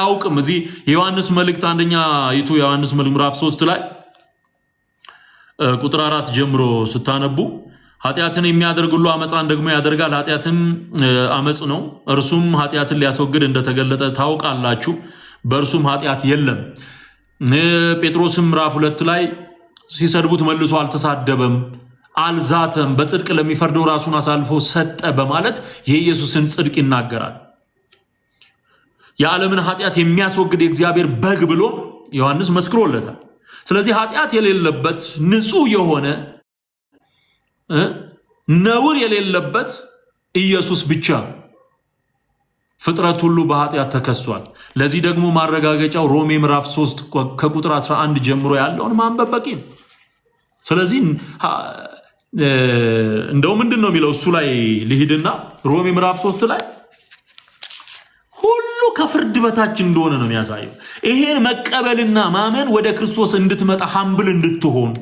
አያውቅም። እዚህ የዮሐንስ መልእክት አንደኛ ይቱ የዮሐንስ መልእክት ምዕራፍ 3 ላይ ቁጥር 4 ጀምሮ ስታነቡ ኃጢአትን የሚያደርግ ሁሉ አመፃን ደግሞ ያደርጋል፣ ኃጢአትም አመፅ ነው፣ እርሱም ኃጢአትን ሊያስወግድ እንደተገለጠ ታውቃላችሁ፣ በእርሱም ኃጢአት የለም። ጴጥሮስም ምዕራፍ 2 ላይ ሲሰድቡት መልሶ አልተሳደበም፣ አልዛተም፣ በጽድቅ ለሚፈርደው ራሱን አሳልፎ ሰጠ በማለት የኢየሱስን ጽድቅ ይናገራል። የዓለምን ኃጢአት የሚያስወግድ የእግዚአብሔር በግ ብሎ ዮሐንስ መስክሮለታል። ስለዚህ ኃጢአት የሌለበት ንጹህ የሆነ ነውር የሌለበት ኢየሱስ ብቻ። ፍጥረት ሁሉ በኃጢአት ተከሷል። ለዚህ ደግሞ ማረጋገጫው ሮሜ ምዕራፍ 3 ከቁጥር 11 ጀምሮ ያለውን ማንበብ በቂ ነው። ስለዚህ እንደው ምንድን ነው የሚለው እሱ ላይ ልሂድና ሮሜ ምዕራፍ 3 ላይ ሁሉ ከፍርድ በታች እንደሆነ ነው የሚያሳየው። ይሄን መቀበልና ማመን ወደ ክርስቶስ እንድትመጣ ሐምብል እንድትሆን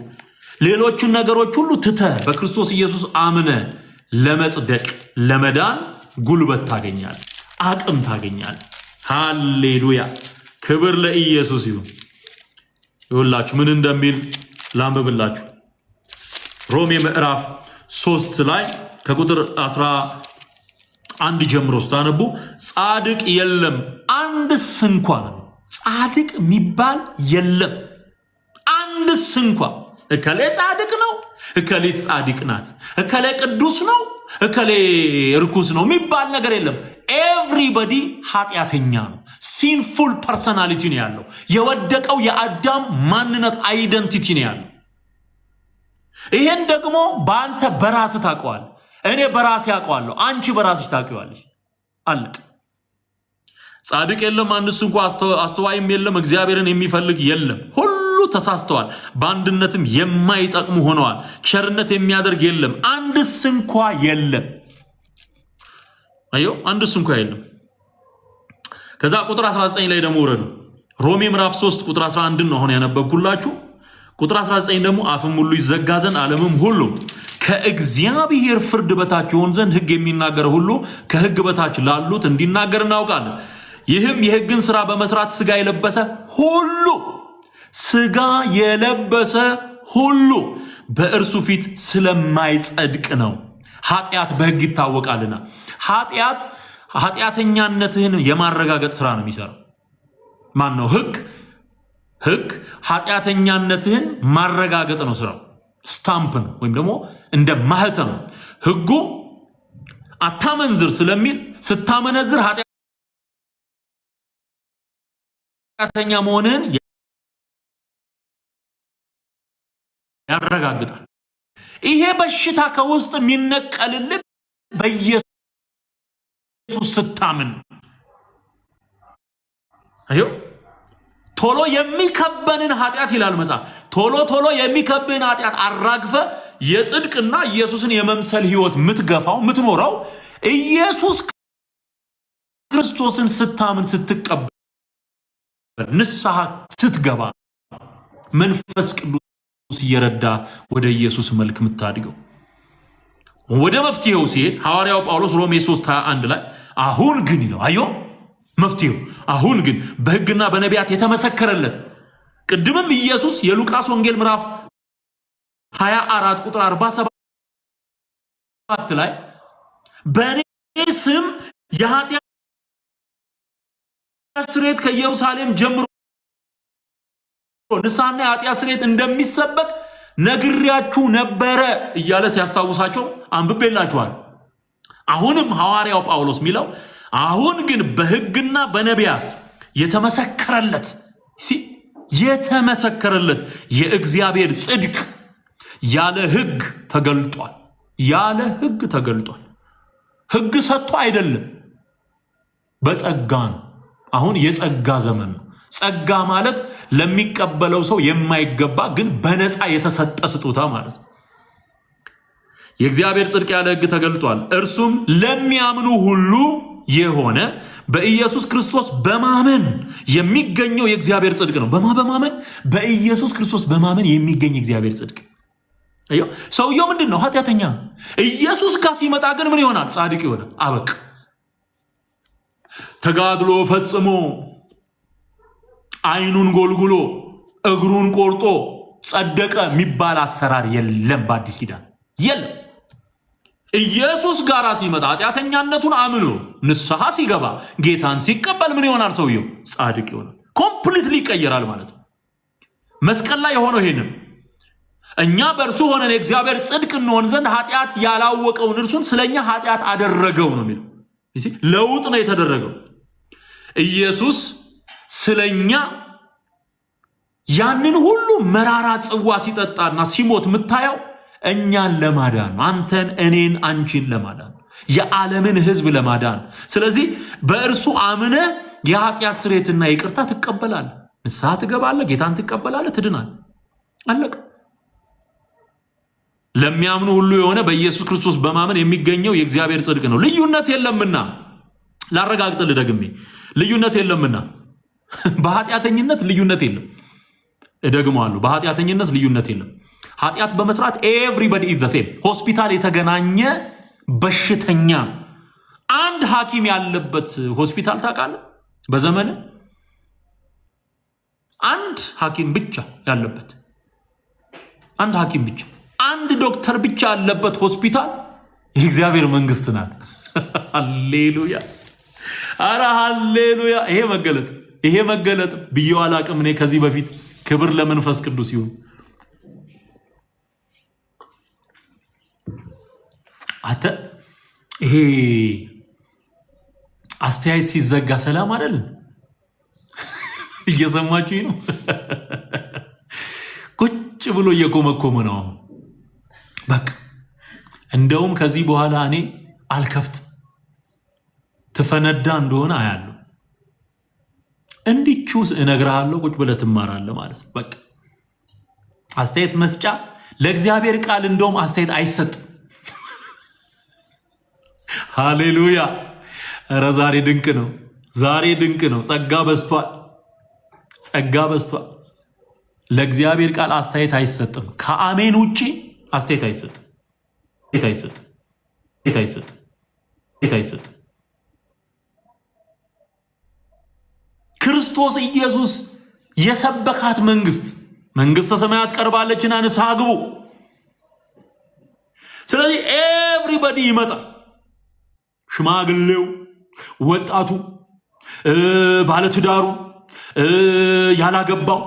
ሌሎቹን ነገሮች ሁሉ ትተህ በክርስቶስ ኢየሱስ አምነ ለመጽደቅ ለመዳን ጉልበት ታገኛል፣ አቅም ታገኛል። ሃሌሉያ! ክብር ለኢየሱስ ይሁን። ይሁላችሁ ምን እንደሚል ላንብብላችሁ። ሮሜ ምዕራፍ 3 ላይ ከቁጥር 11 ጀምሮ ስታነቡ ጻድቅ የለም አንድስ እንኳን፣ ጻድቅ የሚባል የለም አንድስ እንኳን። እከሌ ጻድቅ ነው፣ እከሌት ጻድቅ ናት፣ እከሌ ቅዱስ ነው፣ እከሌ ርኩስ ነው የሚባል ነገር የለም። ኤቭሪባዲ ኃጢአተኛ ነው። ሲንፉል ፐርሰናሊቲ ነው ያለው። የወደቀው የአዳም ማንነት አይደንቲቲ ነው ያለው። ይሄን ደግሞ በአንተ በራስህ ታውቀዋለህ፣ እኔ በራሴ አውቀዋለሁ፣ አንቺ በራስሽ ታውቂዋለሽ። አለቅ። ጻድቅ የለም አንድስ እንኳ፣ አስተዋይም የለም፣ እግዚአብሔርን የሚፈልግ የለም። ሁሉ ተሳስተዋል፣ በአንድነትም የማይጠቅሙ ሆነዋል። ቸርነት የሚያደርግ የለም አንድስ እንኳ የለም። አዮ አንድስ እንኳ የለም። ከዛ ቁጥር 19 ላይ ደግሞ ወረዱ። ሮሜ ምዕራፍ 3 ቁጥር 11 ነው አሁን ያነበብኩላችሁ። ቁጥር 19 ደግሞ አፍም ሁሉ ይዘጋ ዘንድ ዓለምም ሁሉ ከእግዚአብሔር ፍርድ በታች ይሆን ዘንድ ሕግ የሚናገር ሁሉ ከሕግ በታች ላሉት እንዲናገር እናውቃለን። ይህም የሕግን ሥራ በመስራት ሥጋ የለበሰ ሁሉ በእርሱ ፊት ስለማይጸድቅ ነው። ኃጢአት በሕግ ይታወቃልና። ኃጢአተኛነትህን የማረጋገጥ ሥራ ነው የሚሰራው። ማን ነው? ሕግ ኃጢአተኛነትህን ማረጋገጥ ነው ስራው። ስታምፕ ነው ወይም ደግሞ እንደ ማህተም። ሕጉ አታመንዝር ስለሚል ስታመነዝር ኃጢአተኛ መሆንህን ያረጋግጣል። ይሄ በሽታ ከውስጥ የሚነቀልልህ በኢየሱስ ስታምን። አዮ ቶሎ የሚከበንን ኃጢአት ይላል መጽሐፍ። ቶሎ የሚከብህን ኃጢአት አራግፈ የጽድቅና ኢየሱስን የመምሰል ህይወት ምትገፋው ምትኖረው ኢየሱስ ክርስቶስን ስታምን ስትቀበል ንስሐ ስትገባ መንፈስ ቅዱስ እየረዳ ወደ ኢየሱስ መልክ ምታድገው። ወደ መፍትሄው ሲሄድ ሐዋርያው ጳውሎስ ሮሜ 3:21 ላይ አሁን ግን ይለው አዮ መፍትሄው አሁን ግን በሕግና በነቢያት የተመሰከረለት ቅድምም ኢየሱስ የሉቃስ ወንጌል ምዕራፍ 24 ቁጥር 47 ላይ በእኔ ስም የኃጢአት ስርየት ከኢየሩሳሌም ጀምሮ ንስሐና የኃጢአት ስርየት እንደሚሰበክ ነግሬያችሁ ነበረ እያለ ሲያስታውሳቸው አንብቤላችኋል። አሁንም ሐዋርያው ጳውሎስ ሚለው አሁን ግን በሕግና በነቢያት የተመሰከረለት የእግዚአብሔር ጽድቅ ያለ ሕግ ተገልጧል። ሕግ ሰጥቶ አይደለም፣ በጸጋ ነው። አሁን የጸጋ ዘመን ነው። ጸጋ ማለት ለሚቀበለው ሰው የማይገባ ግን በነፃ የተሰጠ ስጦታ ማለት ነው። የእግዚአብሔር ጽድቅ ያለ ሕግ ተገልጧል። እርሱም ለሚያምኑ ሁሉ የሆነ በኢየሱስ ክርስቶስ በማመን የሚገኘው የእግዚአብሔር ጽድቅ ነው። በማመን በኢየሱስ ክርስቶስ በማመን የሚገኝ የእግዚአብሔር ጽድቅ። አዮ ሰውየው ምንድን ነው? ኃጢአተኛ። ኢየሱስ ጋር ሲመጣ ግን ምን ይሆናል? ጻድቅ ይሆናል። አበቃ። ተጋድሎ ፈጽሞ አይኑን ጎልጉሎ እግሩን ቆርጦ ጸደቀ የሚባል አሰራር የለም በአዲስ ኪዳን የለም። ኢየሱስ ጋር ሲመጣ ኃጢአተኛነቱን አምኖ ንስሐ ሲገባ ጌታን ሲቀበል ምን ይሆናል? ሰውየው ጻድቅ ይሆናል። ኮምፕሊትሊ ይቀየራል ማለት ነው። መስቀል ላይ የሆነው ይሄንን እኛ በእርሱ ሆነን የእግዚአብሔር ጽድቅ እንሆን ዘንድ ኃጢአት ያላወቀውን እርሱን ስለኛ ኃጢአት አደረገው ነው የሚለው። ለውጥ ነው የተደረገው። ኢየሱስ ስለኛ ያንን ሁሉ መራራ ጽዋ ሲጠጣና ሲሞት የምታየው እኛን ለማዳን ነው። አንተን፣ እኔን፣ አንቺን ለማዳን የዓለምን ሕዝብ ለማዳን። ስለዚህ በእርሱ አምነ የኃጢአት ስርየትና ይቅርታ ትቀበላለህ፣ ንስሐ ትገባለህ፣ ጌታን ትቀበላለህ፣ ትድናል። አለቀ። ለሚያምኑ ሁሉ የሆነ በኢየሱስ ክርስቶስ በማመን የሚገኘው የእግዚአብሔር ጽድቅ ነው። ልዩነት የለምና፣ ላረጋግጥልህ ደግሜ፣ ልዩነት የለምና። በኃጢአተኝነት ልዩነት የለም። እደግመዋለሁ፣ በኃጢአተኝነት ልዩነት የለም። ኃጢአት በመስራት ኤቭሪባዲ ኢዝ ዘ ሴም። ሆስፒታል የተገናኘ በሽተኛ አንድ ሐኪም ያለበት ሆስፒታል ታውቃለህ? በዘመን አንድ ሐኪም ብቻ ያለበት፣ አንድ ሐኪም ብቻ፣ አንድ ዶክተር ብቻ ያለበት ሆስፒታል የእግዚአብሔር መንግስት ናት። ሃሌሉያ! አረ ሃሌሉያ! ይሄ መገለጥ ብዬው አላቅም እኔ ከዚህ በፊት። ክብር ለመንፈስ ቅዱስ ይሁን። አተ ይሄ አስተያየት ሲዘጋ ሰላም አይደል? እየሰማችሁኝ ነው? ቁጭ ብሎ እየኮመኮመ ነው። በቃ እንደውም ከዚህ በኋላ እኔ አልከፍትም፣ ትፈነዳ እንደሆነ አያለሁ። እንዲቹ እነግርሃለሁ፣ ቁጭ ብለህ ትማራለህ ማለት ነው። በቃ አስተያየት መስጫ ለእግዚአብሔር ቃል እንደውም አስተያየት አይሰጥም። ሃሌሉያ! ኧረ ዛሬ ድንቅ ነው፣ ዛሬ ድንቅ ነው። ጸጋ በዝቷል፣ ጸጋ በዝቷል። ለእግዚአብሔር ቃል አስተያየት አይሰጥም። ከአሜን ውጪ አስተያየት አይሰጥም። አይሰጥም። ክርስቶስ ኢየሱስ የሰበካት መንግስተ ሰማያት ቀርባለችና ንስሐ ግቡ። ስለዚህ ኤቭሪባዲ ይመጣል። ሽማግሌው፣ ወጣቱ፣ ባለትዳሩ፣ ያላገባው፣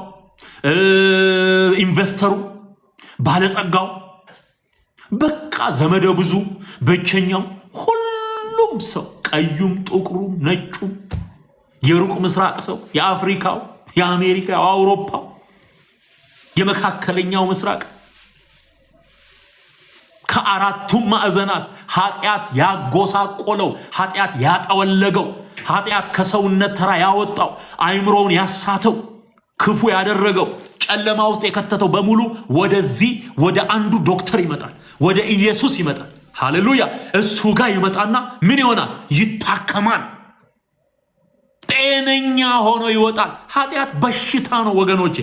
ኢንቨስተሩ፣ ባለጸጋው፣ በቃ ዘመደ ብዙ፣ ብቸኛው፣ ሁሉም ሰው፣ ቀዩም፣ ጥቁሩም፣ ነጩም፣ የሩቅ ምስራቅ ሰው፣ የአፍሪካው፣ የአሜሪካው፣ አውሮፓው፣ የመካከለኛው ምስራቅ፣ ከአራቱም ማዕዘናት ኃጢአት ያጎሳቆለው፣ ኃጢአት ያጠወለገው፣ ኃጢአት ከሰውነት ተራ ያወጣው፣ አይምሮውን ያሳተው፣ ክፉ ያደረገው፣ ጨለማ ውስጥ የከተተው በሙሉ ወደዚህ ወደ አንዱ ዶክተር ይመጣል፣ ወደ ኢየሱስ ይመጣል። ሃሌሉያ! እሱ ጋር ይመጣና ምን ይሆናል? ይታከማል፣ ጤነኛ ሆኖ ይወጣል። ኃጢአት በሽታ ነው ወገኖቼ፣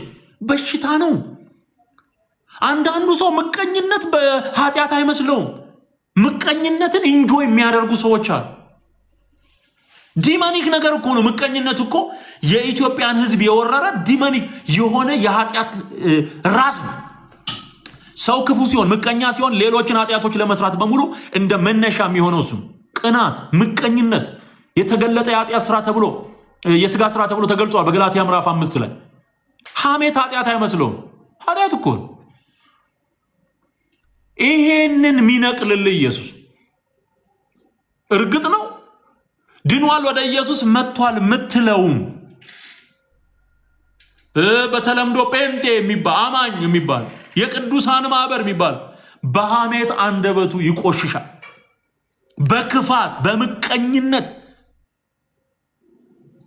በሽታ ነው። አንዳንዱ ሰው ምቀኝነት በኃጢአት አይመስለውም። ምቀኝነትን ኢንጆይ የሚያደርጉ ሰዎች አሉ። ዲማኒክ ነገር እኮ ነው ምቀኝነት እኮ። የኢትዮጵያን ሕዝብ የወረረ ዲማኒክ የሆነ የኃጢአት ራስ ነው። ሰው ክፉ ሲሆን፣ ምቀኛ ሲሆን ሌሎችን ኃጢአቶች ለመስራት በሙሉ እንደ መነሻ የሚሆነው እሱ ቅናት፣ ምቀኝነት የተገለጠ የኃጢአት ስራ ተብሎ የስጋ ስራ ተብሎ ተገልጿል በገላትያ ምዕራፍ 5 ላይ። ሐሜት ኃጢአት አይመስለውም፣ ኃጢአት እኮ ነው። ይሄንን ሚነቅልልህ ኢየሱስ እርግጥ ነው ድኗል፣ ወደ ኢየሱስ መጥቷል ምትለውም በተለምዶ ጴንጤ የሚባል አማኝ የሚባል የቅዱሳን ማህበር የሚባል በሐሜት አንደበቱ ይቆሽሻል፣ በክፋት በምቀኝነት።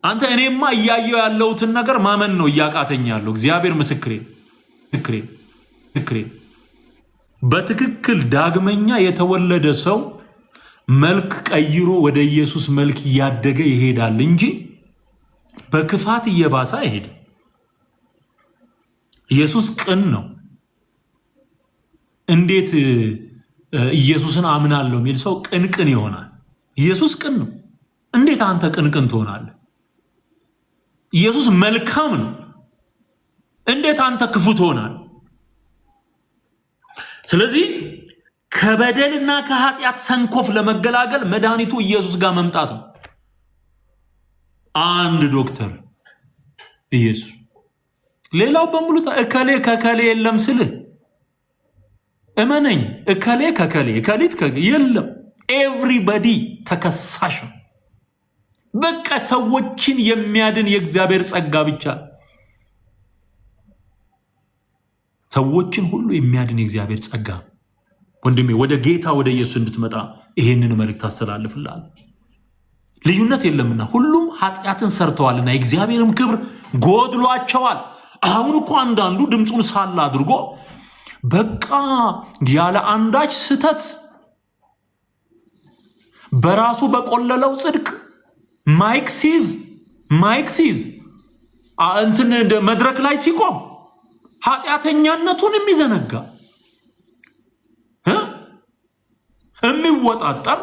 አንተ እኔማ እያየው ያለውትን ነገር ማመን ነው እያቃተኝ ያለው። እግዚአብሔር ምስክሬ። በትክክል ዳግመኛ የተወለደ ሰው መልክ ቀይሮ ወደ ኢየሱስ መልክ እያደገ ይሄዳል እንጂ በክፋት እየባሰ አይሄድም። ኢየሱስ ቅን ነው። እንዴት ኢየሱስን አምናለሁ የሚል ሰው ቅንቅን ይሆናል? ኢየሱስ ቅን ነው። እንዴት አንተ ቅንቅን ትሆናለህ? ኢየሱስ መልካም ነው። እንዴት አንተ ክፉ ትሆናል? ስለዚህ ከበደልና ከኃጢአት ሰንኮፍ ለመገላገል መድኃኒቱ ኢየሱስ ጋር መምጣት ነው። አንድ ዶክተር ኢየሱስ፣ ሌላው በሙሉ እከሌ ከከሌ የለም ስልህ እመነኝ፣ እከሌ ከከሌ እከሊት የለም። ኤቭሪባዲ ተከሳሽ ነው። በቃ ሰዎችን የሚያድን የእግዚአብሔር ጸጋ ብቻ፣ ሰዎችን ሁሉ የሚያድን የእግዚአብሔር ጸጋ። ወንድሜ ወደ ጌታ ወደ ኢየሱስ እንድትመጣ ይሄንን መልእክት አስተላልፍልሃል። ልዩነት የለምና ሁሉም ኃጢአትን ሰርተዋልና የእግዚአብሔርም ክብር ጎድሏቸዋል። አሁን እኮ አንዳንዱ ድምፁን ሳላ አድርጎ በቃ ያለ አንዳች ስተት በራሱ በቆለለው ጽድቅ ማይክ ሲዝ እንትን መድረክ ላይ ሲቆም ኃጢአተኛነቱን የሚዘነጋ የሚወጣጠር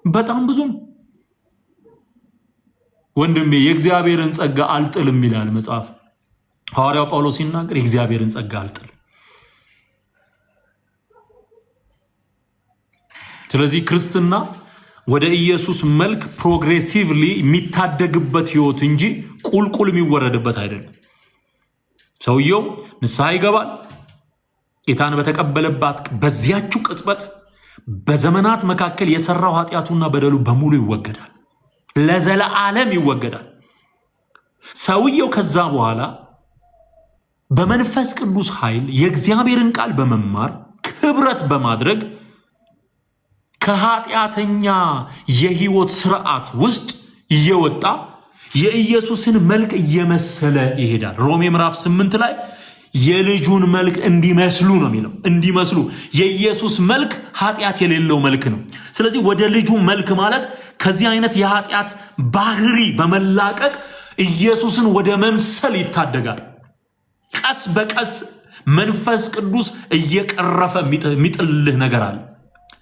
በጣም ብዙ ነው። ወንድሜ የእግዚአብሔርን ጸጋ አልጥልም ይላል መጽሐፍ። ሐዋርያው ጳውሎስ ሲናገር የእግዚአብሔርን ጸጋ አልጥልም። ስለዚህ ክርስትና ወደ ኢየሱስ መልክ ፕሮግሬሲቭሊ የሚታደግበት ህይወት እንጂ ቁልቁል የሚወረድበት አይደለም። ሰውየው ንስሐ ይገባል። ጌታን በተቀበለባት በዚያችው ቅጽበት በዘመናት መካከል የሰራው ኃጢአቱና በደሉ በሙሉ ይወገዳል፣ ለዘለዓለም ይወገዳል። ሰውየው ከዛ በኋላ በመንፈስ ቅዱስ ኃይል የእግዚአብሔርን ቃል በመማር ክብረት በማድረግ ከኃጢአተኛ የህይወት ስርዓት ውስጥ እየወጣ የኢየሱስን መልክ እየመሰለ ይሄዳል። ሮሜ ምዕራፍ 8 ላይ የልጁን መልክ እንዲመስሉ ነው የሚለው። እንዲመስሉ የኢየሱስ መልክ ኃጢአት የሌለው መልክ ነው። ስለዚህ ወደ ልጁ መልክ ማለት ከዚህ አይነት የኃጢአት ባህሪ በመላቀቅ ኢየሱስን ወደ መምሰል ይታደጋል። ቀስ በቀስ መንፈስ ቅዱስ እየቀረፈ የሚጥልህ ነገር አለ።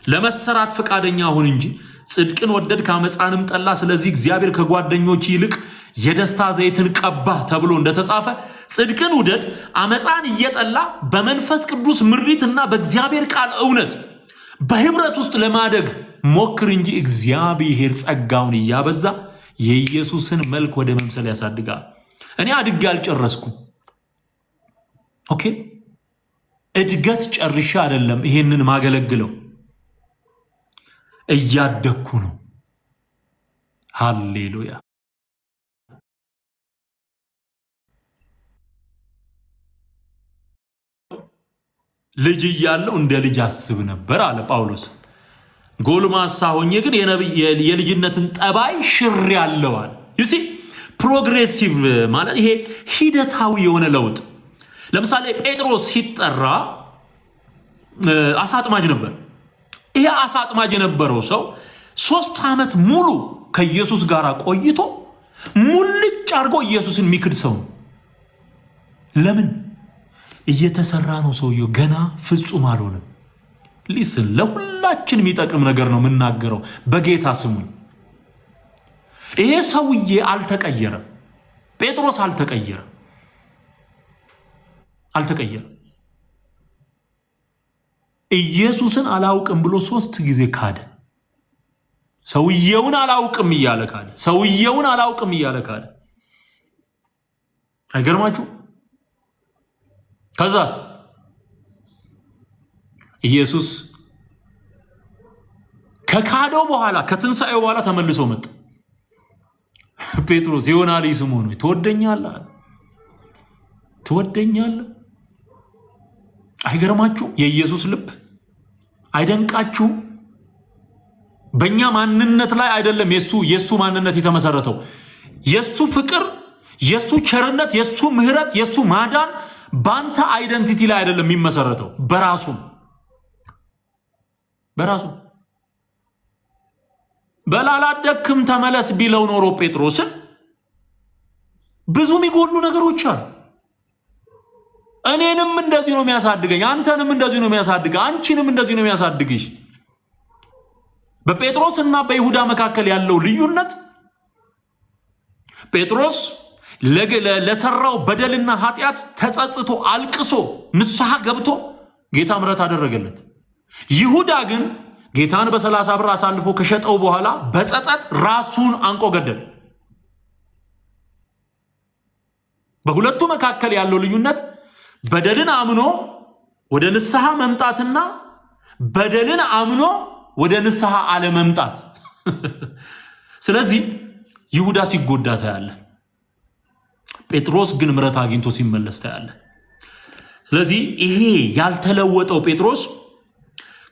ለመሰራት ፈቃደኛ ሁን እንጂ ጽድቅን ወደድ ከአመፃንም ጠላ፣ ስለዚህ እግዚአብሔር ከጓደኞች ይልቅ የደስታ ዘይትን ቀባ ተብሎ እንደተጻፈ ጽድቅን ውደድ፣ አመፃን እየጠላ በመንፈስ ቅዱስ ምሪትና በእግዚአብሔር ቃል እውነት በህብረት ውስጥ ለማደግ ሞክር እንጂ እግዚአብሔር ጸጋውን እያበዛ የኢየሱስን መልክ ወደ መምሰል ያሳድጋል። እኔ አድጌ አልጨረስኩም። ኦኬ፣ እድገት ጨርሻ አይደለም ይሄንን ማገለግለው፣ እያደግኩ ነው። ሃሌሉያ። ልጅ እያለሁ እንደ ልጅ አስብ ነበር አለ ጳውሎስ። ጎልማሳ ሆኜ ግን የልጅነትን ጠባይ ሽር ያለዋል። ይሲ ፕሮግሬሲቭ ማለት ይሄ ሂደታዊ የሆነ ለውጥ። ለምሳሌ ጴጥሮስ ሲጠራ አሳ አጥማጅ ነበር። ይሄ አሳ አጥማጅ የነበረው ሰው 3 ዓመት ሙሉ ከኢየሱስ ጋር ቆይቶ ሙልጭ አድርጎ ኢየሱስን የሚክድ ሰው። ለምን? እየተሰራ ነው ሰውየው፣ ገና ፍጹም አልሆነም። ሊስን ለሁላችን የሚጠቅም ነገር ነው የምናገረው በጌታ ስሙ። ይሄ ሰውዬ አልተቀየረም። ጴጥሮስ አልተቀየረም። ኢየሱስን አላውቅም ብሎ 3 ጊዜ ካደ። ሰውየውን አላውቅም እያለ ካደ። አይገርማችሁ? ከዛስ ኢየሱስ ከካደው በኋላ ከትንሣኤው በኋላ ተመልሶ መጣ። ጴጥሮስ የዮና ልጅ ስምዖን ሆይ ትወደኛለህ? አይገርማችሁ? የኢየሱስ ልብ አይደንቃችሁም? በእኛ ማንነት ላይ አይደለም የሱ ማንነት የተመሰረተው። የሱ ፍቅር፣ የሱ ቸርነት፣ የሱ ምህረት፣ የሱ ማዳን ባንተ አይደንቲቲ ላይ አይደለም የሚመሰረተው፣ በራሱ በላላደክም ተመለስ ቢለው ኖሮ ጴጥሮስን ብዙ የሚጎሉ ነገሮች አሉ። እኔንም እንደዚህ ነው የሚያሳድገኝ፣ አንተንም እንደዚህ ነው የሚያሳድገኝ፣ አንቺንም እንደዚህ ነው የሚያሳድግሽ። በጴጥሮስና በይሁዳ መካከል ያለው ልዩነት ጴጥሮስ ለሰራው በደልና ኃጢአት ተጸጽቶ አልቅሶ ንስሐ ገብቶ ጌታ ምሕረት አደረገለት። ይሁዳ ግን ጌታን በ30 ብር አሳልፎ ከሸጠው በኋላ በጸጸት ራሱን አንቆ ገደለ። በሁለቱ መካከል ያለው ልዩነት በደልን አምኖ ወደ ንስሐ መምጣትና በደልን አምኖ ወደ ንስሐ አለመምጣት። ስለዚህ ይሁዳ ሲጎዳ ታያለ፣ ጴጥሮስ ግን ምሕረት አግኝቶ ሲመለስ ታያለ። ስለዚህ ይሄ ያልተለወጠው ጴጥሮስ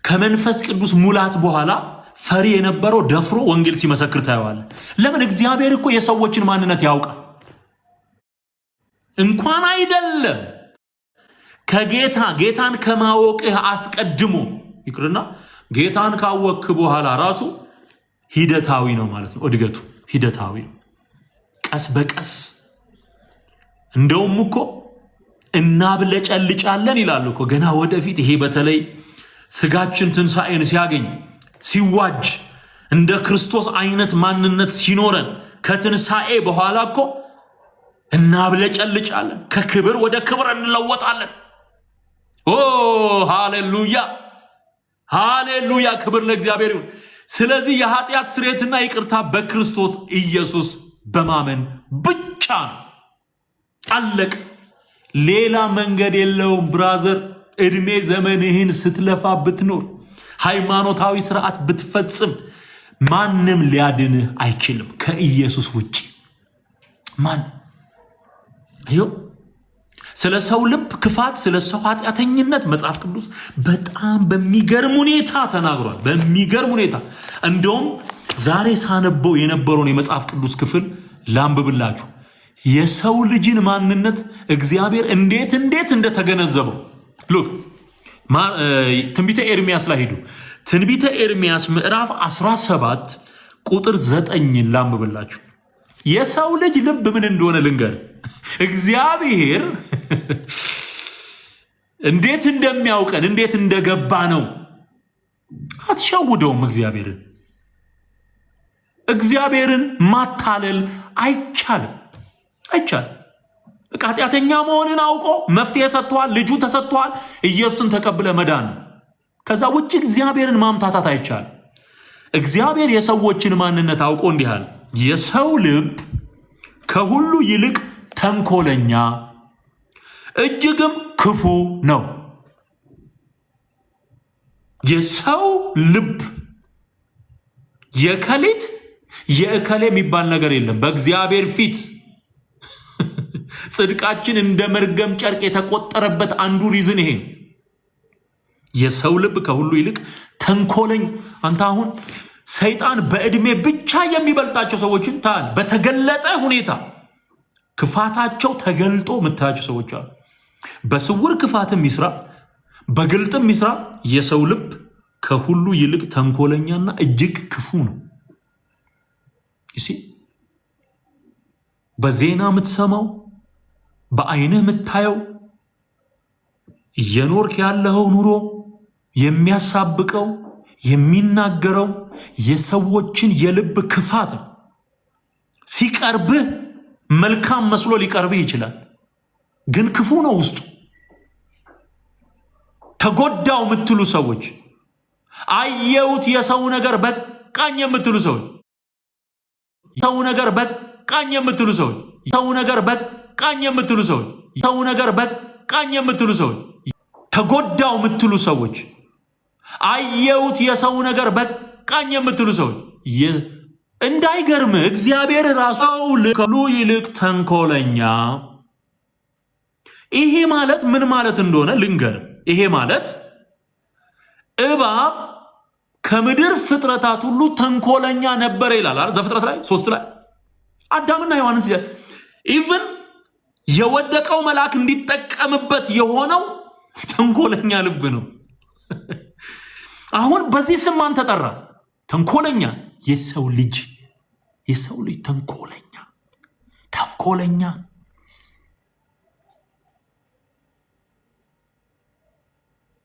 ከመንፈስ ቅዱስ ሙላት በኋላ ፈሪ የነበረው ደፍሮ ወንጌል ሲመሰክር ታየዋለ። ለምን? እግዚአብሔር እኮ የሰዎችን ማንነት ያውቃል። እንኳን አይደለም ጌታን ከማወቅህ አስቀድሞ ይቅርና ጌታን ካወቅክ በኋላ ራሱ ሂደታዊ ነው ማለት ነው። እድገቱ ሂደታዊ ነው፣ ቀስ በቀስ እንደውም እኮ እናብለጨልጫለን ይላሉ እኮ ገና ወደፊት። ይሄ በተለይ ስጋችን ትንሣኤን ሲያገኝ ሲዋጅ እንደ ክርስቶስ አይነት ማንነት ሲኖረን ከትንሣኤ በኋላ እኮ እናብለጨልጫለን፣ ከክብር ወደ ክብር እንለወጣለን። ኦ ሃሌሉያ ሃሌሉያ፣ ክብር ለእግዚአብሔር ይሁን። ስለዚህ የኃጢአት ስርየትና ይቅርታ በክርስቶስ ኢየሱስ በማመን ብቻ ነው። አለቅ፣ ሌላ መንገድ የለውም። ብራዘር፣ እድሜ ዘመንህን ስትለፋ ብትኖር፣ ሃይማኖታዊ ስርዓት ብትፈጽም ማንም ሊያድንህ አይችልም ከኢየሱስ ውጪ። ማን ይኸው ስለ ሰው ልብ ክፋት፣ ስለ ሰው ኃጢአተኝነት መጽሐፍ ቅዱስ በጣም በሚገርም ሁኔታ ተናግሯል። በሚገርም ሁኔታ እንደውም ዛሬ ሳነበው የነበረውን የመጽሐፍ ቅዱስ ክፍል ላንብብላችሁ። የሰው ልጅን ማንነት እግዚአብሔር እንዴት እንደተገነዘበው ሉክ ትንቢተ ኤርሚያስ ላይ ሄዱ። ትንቢተ ኤርሚያስ ምዕራፍ 17 ቁጥር 9 ላንብብላችሁ። የሰው ልጅ ልብ ምን እንደሆነ ልንገር። እግዚአብሔር እንዴት እንደሚያውቀን እንዴት እንደገባ ነው። አትሸውደውም። እግዚአብሔርን ማታለል አይቻልም። ኃጢአተኛ መሆንን አውቆ መፍትሄ ሰጥቷል። ልጁ ተሰጥቷል። ኢየሱስን ተቀብለ መዳን ነው። ከዛ ውጭ እግዚአብሔርን ማምታታት አይቻልም። እግዚአብሔር የሰዎችን ማንነት አውቆ እንዲህ አለ፣ የሰው ልብ ከሁሉ ይልቅ ተንኮለኛ እጅግም ክፉ ነው። የሰው ልብ የከሊት የእከሌ የሚባል ነገር የለም። በእግዚአብሔር ፊት ጽድቃችን እንደ መርገም ጨርቅ የተቆጠረበት አንዱ ሪዝን ይሄ። የሰው ልብ ከሁሉ ይልቅ ተንኮለኛ። አንተ አሁን ሰይጣን በእድሜ ብቻ የሚበልጣቸው ሰዎችን ታል በተገለጠ ሁኔታ ክፋታቸው ተገልጦ የምታያቸው ሰዎች አሉ። በስውር ክፋትም ይስራ በግልጥም ይስራ፣ የሰው ልብ ከሁሉ ይልቅ ተንኮለኛና እጅግ ክፉ ነው። ይሲ በዜና የምትሰማው በአይንህ የምታየው እየኖርክ ያለው ኑሮ የሚያሳብቀው የሚናገረው የሰዎችን የልብ ክፋት ነው። ሲቀርብህ መልካም መስሎ ሊቀርብህ ይችላል፣ ግን ክፉ ነው ውስጡ። ተጎዳው የምትሉ ሰዎች፣ አየሁት የሰው ነገር በቃኝ የምትሉ ሰዎች፣ ሰው ነገር በቃኝ የምትሉ ሰዎች፣ ሰው ነገር በቃኝ የምትሉ ሰዎች፣ ሰው ነገር በቃኝ የምትሉ ሰዎች፣ ተጎዳው የምትሉ ሰዎች፣ አየሁት የሰው ነገር በቃኝ የምትሉ ሰዎች፣ እንዳይገርም እግዚአብሔር ራሱ ከሁሉ ይልቅ ተንኮለኛ። ይሄ ማለት ምን ማለት እንደሆነ ልንገር። ይሄ ማለት እባብ ከምድር ፍጥረታት ሁሉ ተንኮለኛ ነበረ ይላል ዘፍጥረት ላይ 3 ላይ አዳምና ሔዋንን ኢቭን የወደቀው መልአክ እንዲጠቀምበት የሆነው ተንኮለኛ ልብ ነው። አሁን በዚህ ስም ማን ተጠራ? ተንኮለኛ። የሰው ልጅ ተንኮለኛ።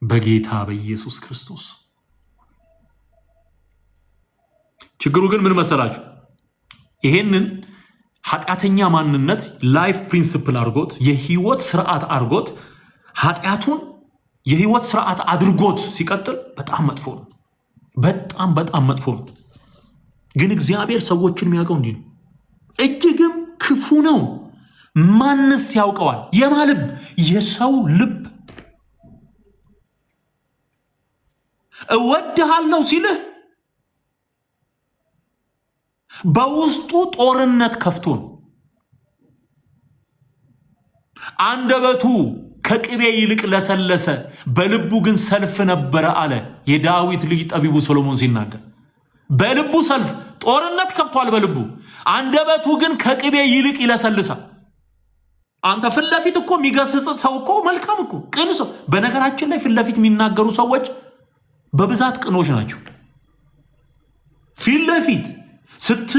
በጌታ በኢየሱስ ክርስቶስ። ችግሩ ግን ምን መሰላችሁ? ይሄንን ኃጢአተኛ ማንነት ላይፍ ፕሪንሲፕል አድርጎት የህይወት ስርዓት አድርጎት ኃጢአቱን የህይወት ስርዓት አድርጎት ሲቀጥል በጣም መጥፎ ነው። በጣም መጥፎ ነው። ግን እግዚአብሔር ሰዎችን የሚያውቀው እንዲህ ነው። እጅግም ክፉ ነው። ማንስ ያውቀዋል? የማ ልብ? የሰው ልብ። እወድሃለሁ ሲልህ በውስጡ ጦርነት ከፍቶ ነው። አንደበቱ ከቅቤ ይልቅ ለሰለሰ፣ በልቡ ግን ሰልፍ ነበረ አለ የዳዊት ልጅ ጠቢቡ ሰሎሞን ሲናገር። በልቡ ሰልፍ ጦርነት ከፍቷል በልቡ። አንደበቱ ግን ከቅቤ ይልቅ ይለሰልሳል። አንተ ፊት ለፊት እኮ የሚገስጽ ሰው እኮ መልካም እኮ ቅን ሰው። በነገራችን ላይ ፊት ለፊት የሚናገሩ ሰዎች በብዛት ቅኖች ናቸው። ፊት ለፊት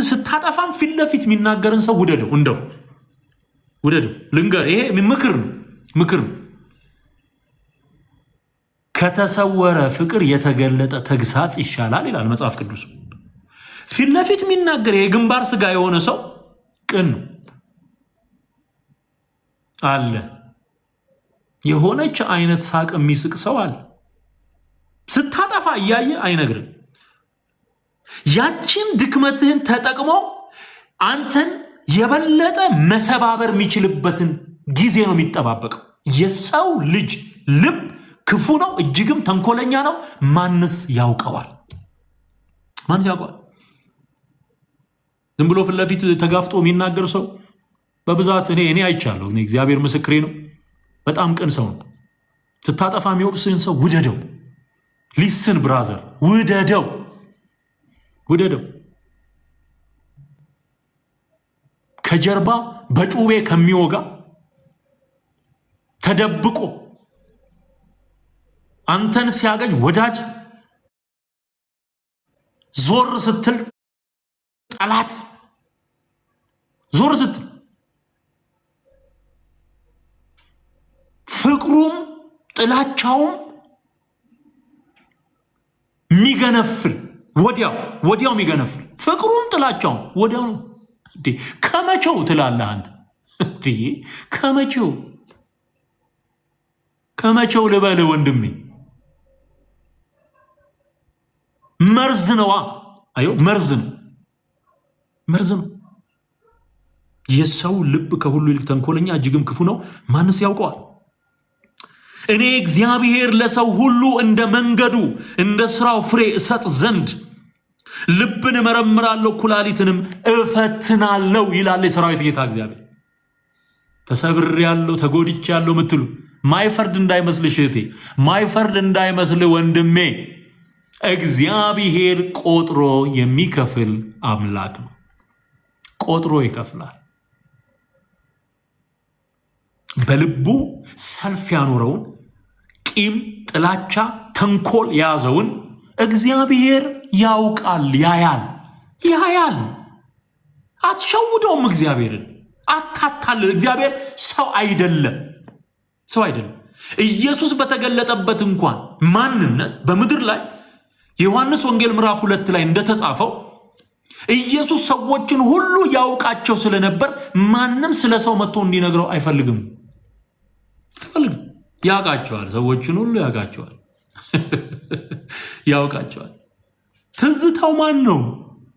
ስታጠፋም ፊት ለፊት የሚናገርን ሰው ውደደው። እንደው ውደደው። ልንገር፣ ይሄ ምክር ነው። ከተሰወረ ፍቅር የተገለጠ ተግሳጽ ይሻላል ይላል መጽሐፍ ቅዱስ። ፊት ለፊት የሚናገር የግንባር ስጋ የሆነ ሰው ቅን ነው አለ። የሆነች አይነት ሳቅ የሚስቅ ሰው አለ። ስታጠፋ እያየ አይነግርም። ያችን ድክመትህን ተጠቅሞ አንተን የበለጠ መሰባበር የሚችልበትን ጊዜ ነው የሚጠባበቀው። የሰው ልጅ ልብ ክፉ ነው፣ እጅግም ተንኮለኛ ነው። ማንስ ያውቀዋል? ማንስ ያውቀዋል? ዝም ብሎ ፊት ለፊት ተጋፍጦ የሚናገር ሰው በብዛት እኔ አይቻለሁ። እግዚአብሔር ምስክሬ ነው። በጣም ቅን ሰው ነው። ስታጠፋ የሚወቅስህን ሰው ውደደው። ሊስን ብራዘር፣ ውደደው። ከጀርባ በጩቤ ከሚወጋ ተደብቆ አንተን ሲያገኝ ወዳጅ፣ ዞር ስትል ጠላት፣ ዞር ስትል ፍቅሩም ጥላቻውም የሚገነፍል ወዲያው የሚገነፍል ፍቅሩም ጥላቻውም ወዲያው ነው። ከመቼው ትላለህ አንተ? ከመቼው ልበልህ ወንድሜ? መርዝ ነዋ። መርዝ ነው። የሰው ልብ ከሁሉ ይልቅ ተንኮለኛ እጅግም ክፉ ነው፣ ማንስ ያውቀዋል? እኔ እግዚአብሔር ለሰው ሁሉ እንደ መንገዱ እንደ ስራው ፍሬ እሰጥ ዘንድ ልብን እመረምራለሁ ኩላሊትንም እፈትናለሁ ይላል የሰራዊት ጌታ እግዚአብሔር። ተሰብሬያለሁ፣ ተጎድቻለሁ ምትሉ ማይፈርድ እንዳይመስልሽ እህቴ፣ ማይፈርድ እንዳይመስል ወንድሜ፣ እግዚአብሔር ቆጥሮ የሚከፍል አምላክ ነው። ቆጥሮ ይከፍላል። በልቡ ሰልፍ ያኖረውን ቂም፣ ጥላቻ፣ ተንኮል የያዘውን እግዚአብሔር ያውቃል፣ ያያል። አትሸውደውም። እግዚአብሔርን አታታልል። እግዚአብሔር ሰው አይደለም። ኢየሱስ በተገለጠበት እንኳን ማንነት በምድር ላይ የዮሐንስ ወንጌል ምዕራፍ 2 ላይ እንደተጻፈው ኢየሱስ ሰዎችን ሁሉ ያውቃቸው ስለነበር ማንም ስለ ሰው መጥቶ እንዲነግረው አይፈልግም። ያውቃቸዋል። ሰዎችን ሁሉ ያውቃቸዋል። ትዝታው ማን ነው?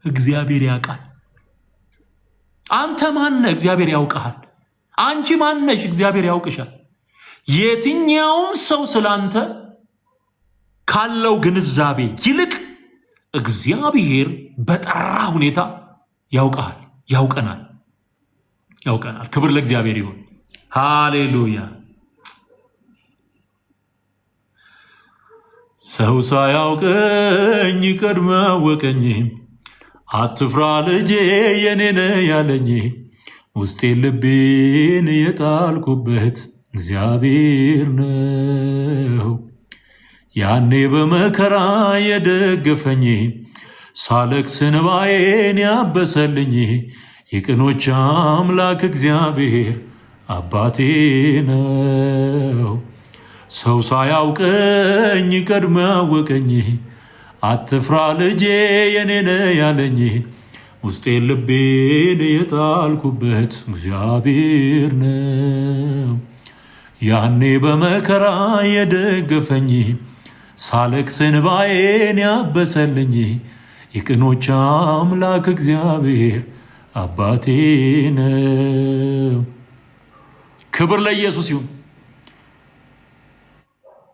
እግዚአብሔር ያውቃል። አንተ ማነህ? እግዚአብሔር ያውቅሃል። አንቺ ማነሽ? እግዚአብሔር ያውቅሻል። የትኛውም ሰው ስላንተ ካለው ግንዛቤ ይልቅ እግዚአብሔር በጠራ ሁኔታ ያውቅሃል፣ ያውቀናል። ክብር ለእግዚአብሔር ይሁን። ሃሌሉያ። ሰው ሳያውቀኝ ቀድሞ አወቀኝ፣ አትፍራ ልጄ የኔነ ያለኝ፣ ውስጤ ልቤን የጣልኩበት እግዚአብሔር ነው። ያኔ በመከራ የደገፈኝ፣ ሳለቅስ እንባዬን ያበሰልኝ፣ የቅኖች አምላክ እግዚአብሔር አባቴ ነው። ሰው ሳያውቀኝ ቀድሞ ያወቀኝ፣ አትፍራ ልጄ የኔነ ያለኝ፣ ውስጤ ልቤን የጣልኩበት እግዚአብሔር ነው። ያኔ በመከራ የደገፈኝ ሳለቅስ እንባዬን ያበሰልኝ የቅኖች አምላክ እግዚአብሔር አባቴ ነው። ክብር ለኢየሱስ ይሁን።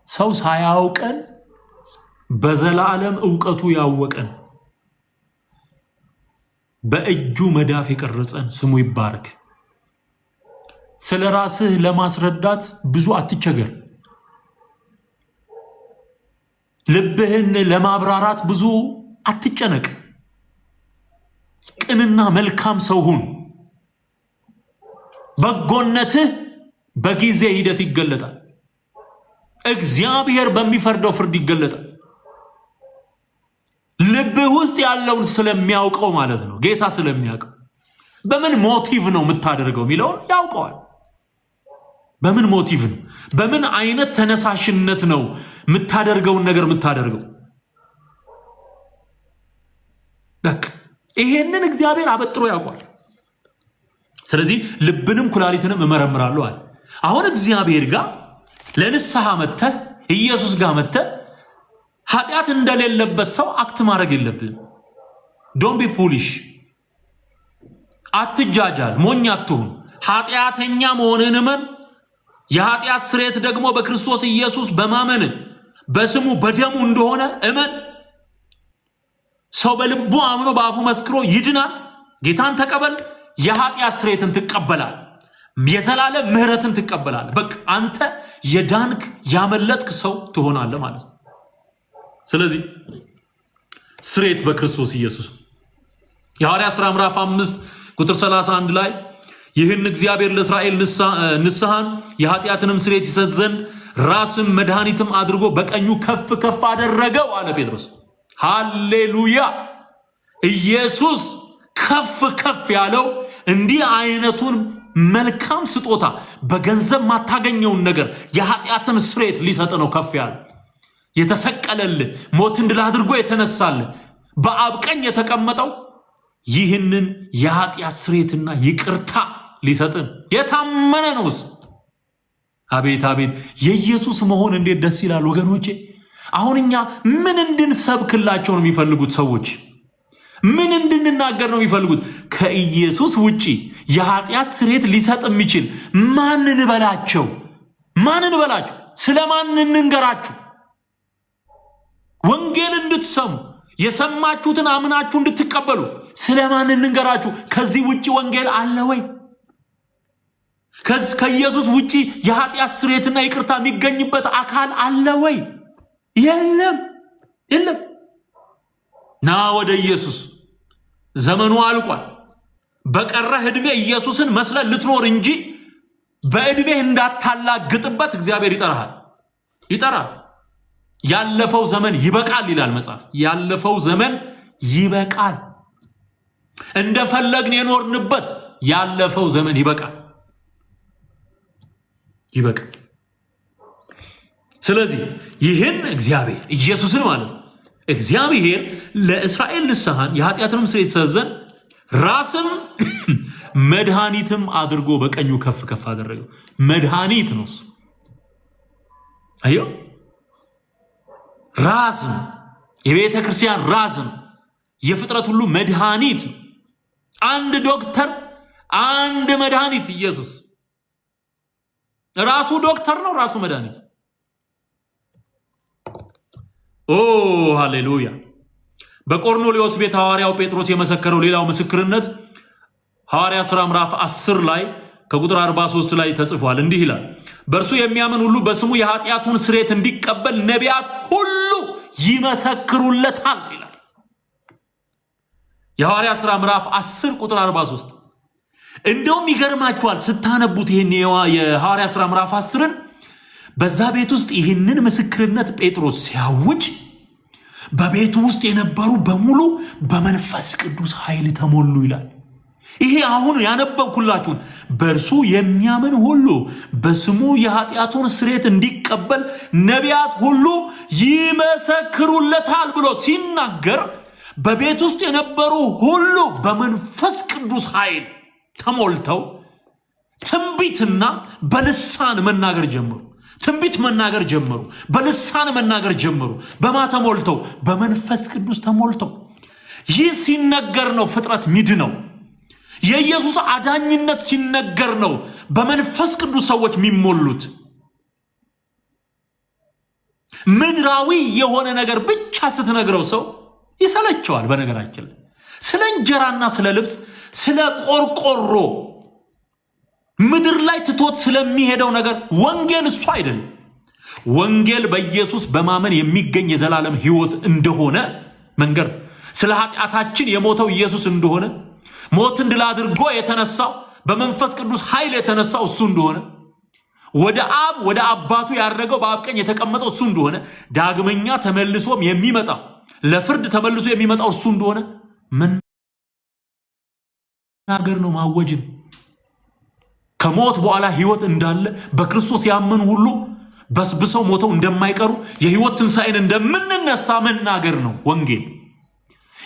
ሰው ሳያውቀን በዘላለም ዕውቀቱ ያወቀን በእጁ መዳፍ የቀረጸን ስሙ ይባረክ። ስለ ራስህ ለማስረዳት ብዙ አትቸገር። ልብህን ለማብራራት ብዙ አትጨነቅ። ቅንና መልካም ሰው ሁን። በጎነትህ በጊዜ ሂደት ይገለጣል። እግዚአብሔር በሚፈርደው ፍርድ ይገለጣል። ልብህ ውስጥ ያለውን ስለሚያውቀው ማለት ነው። ጌታ ስለሚያውቀው በምን ሞቲቭ ነው የምታደርገው የሚለውን ያውቀዋል። በምን ሞቲቭ ነው፣ በምን አይነት ተነሳሽነት ነው የምታደርገውን ነገር የምታደርገው። በቃ ይሄንን እግዚአብሔር አበጥሮ ያውቋል። ስለዚህ ልብንም ኩላሊትንም እመረምራለሁ አለ። አሁን እግዚአብሔር ጋር ለንስሐ መተህ ኢየሱስ ጋር መተህ ኃጢአት እንደሌለበት ሰው አክት ማድረግ የለብህም። ዶንት ቢ ፉሊሽ። አትጃጃል፣ ሞኝ አትሁን። ኃጢአተኛ መሆንህን እመን። የኃጢአት ስርየት ደግሞ በክርስቶስ ኢየሱስ በማመን በስሙ በደሙ እንደሆነ እመን። ሰው በልቡ አምኖ በአፉ መስክሮ ይድናል። ጌታን ተቀበል፣ የኃጢአት ስርየትን ትቀበላል፣ የዘላለም ምህረትን ትቀበላል። በቃ አንተ የዳንክ ያመለጥክ ሰው ትሆናለህ ማለት ነው። ስለዚህ ስርየት በክርስቶስ ኢየሱስ። የሐዋርያት ሥራ ምዕራፍ 5 ቁጥር 31 ላይ ይህን እግዚአብሔር ለእስራኤል ንስሐን የኃጢአትንም ስርየት ይሰጥ ዘንድ ራስም መድኃኒትም አድርጎ በቀኙ ከፍ ከፍ አደረገው አለ ጴጥሮስ። ሃሌሉያ! ኢየሱስ ከፍ ከፍ ያለው እንዲህ አይነቱን መልካም ስጦታ በገንዘብ ማታገኘውን ነገር የኃጢአትን ስርየት ሊሰጥ ነው ከፍ ያለ። የተሰቀለልህ ሞትን ድል አድርጎ የተነሳልህ በአብ ቀኝ የተቀመጠው ይህንን የኃጢአት ስርየትና ይቅርታ ሊሰጥን የታመነ ነው። አቤት አቤት! የኢየሱስ መሆን እንዴት ደስ ይላል ወገኖቼ። አሁን እኛ ምን እንድንሰብክላቸው ነው የሚፈልጉት ሰዎች? ምን እንድንናገር ነው የሚፈልጉት? ከኢየሱስ ውጪ የኃጢአት ስርየት ሊሰጥ የሚችል ማንን በላቸው? ማንን በላቸው? ስለማን እንንገራችሁ? ወንጌል እንድትሰሙ የሰማችሁትን አምናችሁ እንድትቀበሉ ስለማን እንንገራችሁ? ከዚህ ውጪ ወንጌል አለ ወይ? ከኢየሱስ ውጪ የኃጢአት ስርየትና ይቅርታ የሚገኝበት አካል አለ ወይ? የለም፣ የለም። ና ወደ ኢየሱስ። ዘመኑ አልቋል። በቀረህ ዕድሜ ኢየሱስን መስለን ልትኖር እንጂ በዕድሜህ እንዳታላግጥበት እግዚአብሔር ይጠራል። ያለፈው ዘመን ይበቃል ይላል መጽሐፍ። ያለፈው ዘመን ይበቃል። እንደፈለግን የኖርንበት ያለፈው ዘመን ይበቃል። ስለዚህ ይህን እግዚአብሔር ኢየሱስን ማለት ነው እግዚአብሔር ለእስራኤል ንስሐን የኃጢአትንም ስርየት ይሰጥ ዘንድ ራስም መድኃኒትም አድርጎ በቀኙ ከፍ ከፍ አደረገው። መድኃኒት ነው እሱ። አየው፣ ራስም የቤተ ክርስቲያን ራስም የፍጥረት ሁሉ መድኃኒት። አንድ ዶክተር፣ አንድ መድኃኒት ኢየሱስ። ራሱ ዶክተር ነው፣ ራሱ መድኃኒት። ኦ ሃሌሉያ! በቆርኔሌዎስ ቤት ሐዋርያው ጴጥሮስ የመሰከረው ሌላው ምስክርነት ሐዋርያት ሥራ ምዕራፍ 10 ላይ ከቁጥር 43 ላይ ተጽፏል። እንዲህ ይላል፣ በእርሱ የሚያምን ሁሉ በስሙ የኃጢአቱን ስርየት እንዲቀበል ነቢያት ሁሉ ይመሰክሩለታል ይላል። የሐዋርያት ሥራ ምዕራፍ 10 ቁጥር 43። እንደውም ይገርማችኋል ስታነቡት ይህን የሐዋርያት ሥራ ምዕራፍ 10ን በዛ ቤት ውስጥ ይህንን ምስክርነት ጴጥሮስ ሲያውጅ በቤቱ ውስጥ የነበሩ በሙሉ በመንፈስ ቅዱስ ኃይል ተሞሉ ይላል። ይሄ አሁን ያነበብኩላችሁን በእርሱ የሚያምን ሁሉ በስሙ የኃጢአቱን ስርየት እንዲቀበል ነቢያት ሁሉ ይመሰክሩለታል ብሎ ሲናገር በቤት ውስጥ የነበሩ ሁሉ በመንፈስ ቅዱስ ኃይል ተሞልተው ትንቢትና በልሳን መናገር ጀመሩ። ትንቢት መናገር ጀመሩ። በልሳን መናገር ጀመሩ። በማ ተሞልተው? በመንፈስ ቅዱስ ተሞልተው። ይህ ሲነገር ነው ፍጥረት ሚድነው። የኢየሱስ አዳኝነት ሲነገር ነው በመንፈስ ቅዱስ ሰዎች የሚሞሉት። ምድራዊ የሆነ ነገር ብቻ ስትነግረው ሰው ይሰለቸዋል። በነገራችን ስለ እንጀራና ስለ ልብስ፣ ስለ ቆርቆሮ ምድር ላይ ትቶት ስለሚሄደው ነገር ወንጌል እሱ አይደለም። ወንጌል በኢየሱስ በማመን የሚገኝ የዘላለም ሕይወት እንደሆነ መንገር፣ ስለ ኃጢአታችን የሞተው ኢየሱስ እንደሆነ፣ ሞትን ድል አድርጎ የተነሳው በመንፈስ ቅዱስ ኃይል የተነሳው እሱ እንደሆነ፣ ወደ አብ ወደ አባቱ ያደረገው በአብ ቀኝ የተቀመጠው እሱ እንደሆነ፣ ዳግመኛ ተመልሶም የሚመጣው ለፍርድ ተመልሶ የሚመጣው እሱ እንደሆነ መናገር ነው፣ ማወጅን። ከሞት በኋላ ሕይወት እንዳለ በክርስቶስ ያመኑ ሁሉ በስብሰው ሞተው እንደማይቀሩ የሕይወት ትንሣኤን እንደምንነሳ መናገር ነው ወንጌል።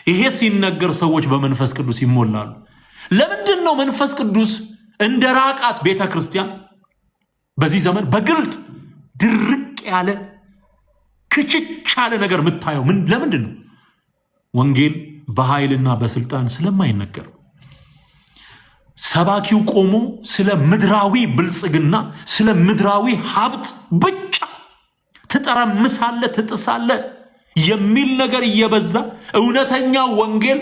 ይሄ ሲነገር ሰዎች በመንፈስ ቅዱስ ይሞላሉ። ለምንድን ነው መንፈስ ቅዱስ እንደ ራቃት ቤተ ክርስቲያን በዚህ ዘመን በግልጥ ድርቅ ያለ ክችች ያለ ነገር የምታየው? ለምንድን ነው? ወንጌል በኃይልና በስልጣን ስለማይነገር። ሰባኪው ቆሞ ስለ ምድራዊ ብልጽግና፣ ስለ ምድራዊ ሀብት ብቻ ትጠረምሳለ፣ ትጥሳለ የሚል ነገር እየበዛ እውነተኛው ወንጌል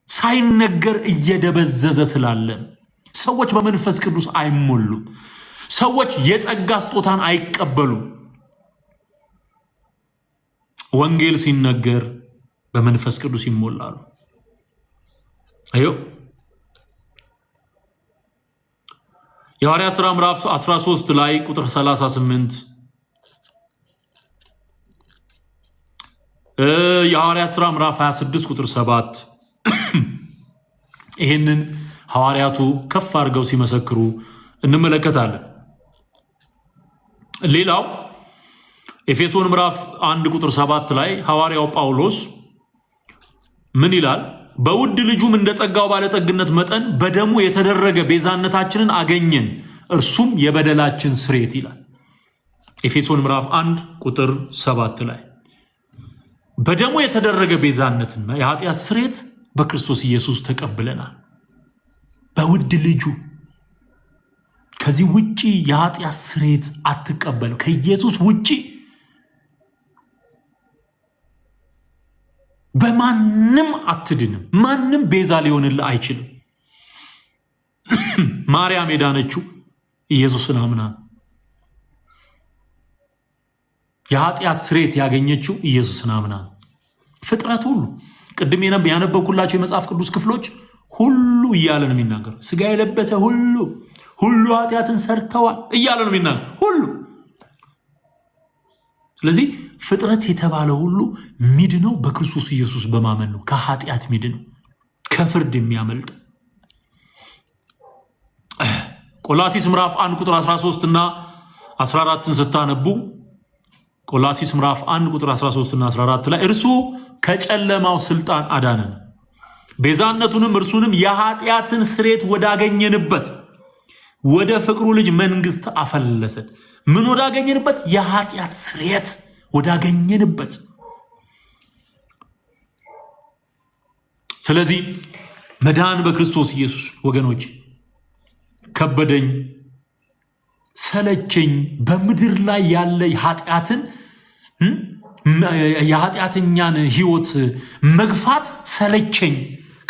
ሳይነገር እየደበዘዘ ስላለ ሰዎች በመንፈስ ቅዱስ አይሞሉም። ሰዎች የጸጋ ስጦታን አይቀበሉም። ወንጌል ሲነገር በመንፈስ ቅዱስ ይሞላሉ። አዮ የሐዋርያት ሥራ ምዕራፍ 13 ላይ ቁጥር 38 የሐዋርያት ሥራ ምዕራፍ 26 ቁጥር 7 ይህንን ሐዋርያቱ ከፍ አድርገው ሲመሰክሩ እንመለከታለን። ሌላው ኤፌሶን ምዕራፍ 1 ቁጥር 7 ላይ ሐዋርያው ጳውሎስ ምን ይላል? በውድ ልጁም እንደ ጸጋው ባለጠግነት መጠን በደሙ የተደረገ ቤዛነታችንን አገኘን፣ እርሱም የበደላችን ስርየት ይላል። ኤፌሶን ምዕራፍ 1 ቁጥር 7 ላይ በደሙ የተደረገ ቤዛነትና የኃጢአት ስርየት በክርስቶስ ኢየሱስ ተቀብለናል። በውድ ልጁ። ከዚህ ውጪ የኃጢአት ስርየት አትቀበሉ። ከኢየሱስ ውጪ በማንም አትድንም። ማንም ቤዛ ሊሆንልህ አይችልም። ማርያም የዳነችው ኢየሱስን አምና፣ የኃጢአት ስርየት ያገኘችው ኢየሱስን አምና። ፍጥረት ሁሉ ቅድም ያነበብኩላቸው የመጽሐፍ ቅዱስ ክፍሎች ሁሉ እያለ ነው የሚናገር። ስጋ የለበሰ ሁሉ ኃጢአትን ሰርተዋል እያለ ነው የሚናገር ሁሉ። ስለዚህ ፍጥረት የተባለ ሁሉ ሚድነው በክርስቶስ ኢየሱስ በማመን ነው። ከኃጢአት ሚድነው፣ ከፍርድ የሚያመልጥ። ቆላሲስ ምዕራፍ 1 ቁጥር 13 እና 14ን ስታነቡ ቆላሲስ ምዕራፍ 1 ቁጥር 13 እና 14 ላይ እርሱ ከጨለማው ስልጣን አዳነን፣ ቤዛነቱንም እርሱንም የኃጢአትን ስርየት ወዳገኘንበት ወደ ፍቅሩ ልጅ መንግስት አፈለሰን። ምን ወዳገኘንበት? የኃጢአት ስርየት ወዳገኘንበት። ስለዚህ መዳን በክርስቶስ ኢየሱስ ወገኖች፣ ከበደኝ ሰለቸኝ በምድር ላይ ያለ የኃጢአተኛን ህይወት መግፋት ሰለቸኝ።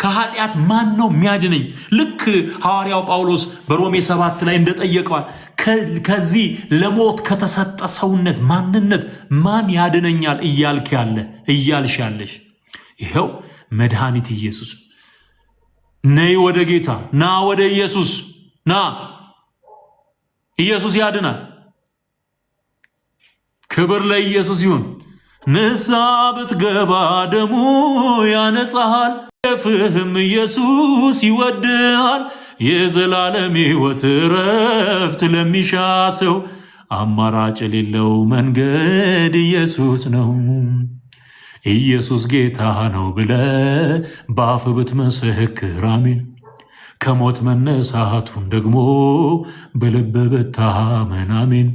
ከኃጢአት ማን ነው የሚያድነኝ? ልክ ሐዋርያው ጳውሎስ በሮሜ 7 ላይ እንደጠየቀዋል፣ ከዚህ ለሞት ከተሰጠ ሰውነት ማንነት ማን ያድነኛል እያልሽ ያለሽ ይኸው መድኃኒት ኢየሱስ። ነይ ወደ ጌታ፣ ና ወደ ኢየሱስ ና። ኢየሱስ ያድናል። ክብር ለኢየሱስ ይሁን። ንስሐ ብትገባ ደሙ ያነጻሃል፣ ፍህም ኢየሱስ ይወድሃል። የዘላለም ሕይወት ረፍት ለሚሻ ሰው አማራጭ የሌለው መንገድ ኢየሱስ ነው። ኢየሱስ ጌታ ነው ብለ በአፍ ብትመሰክር አሜን። ከሞት መነሳቱን ደግሞ በልብ ብታመን አሜን።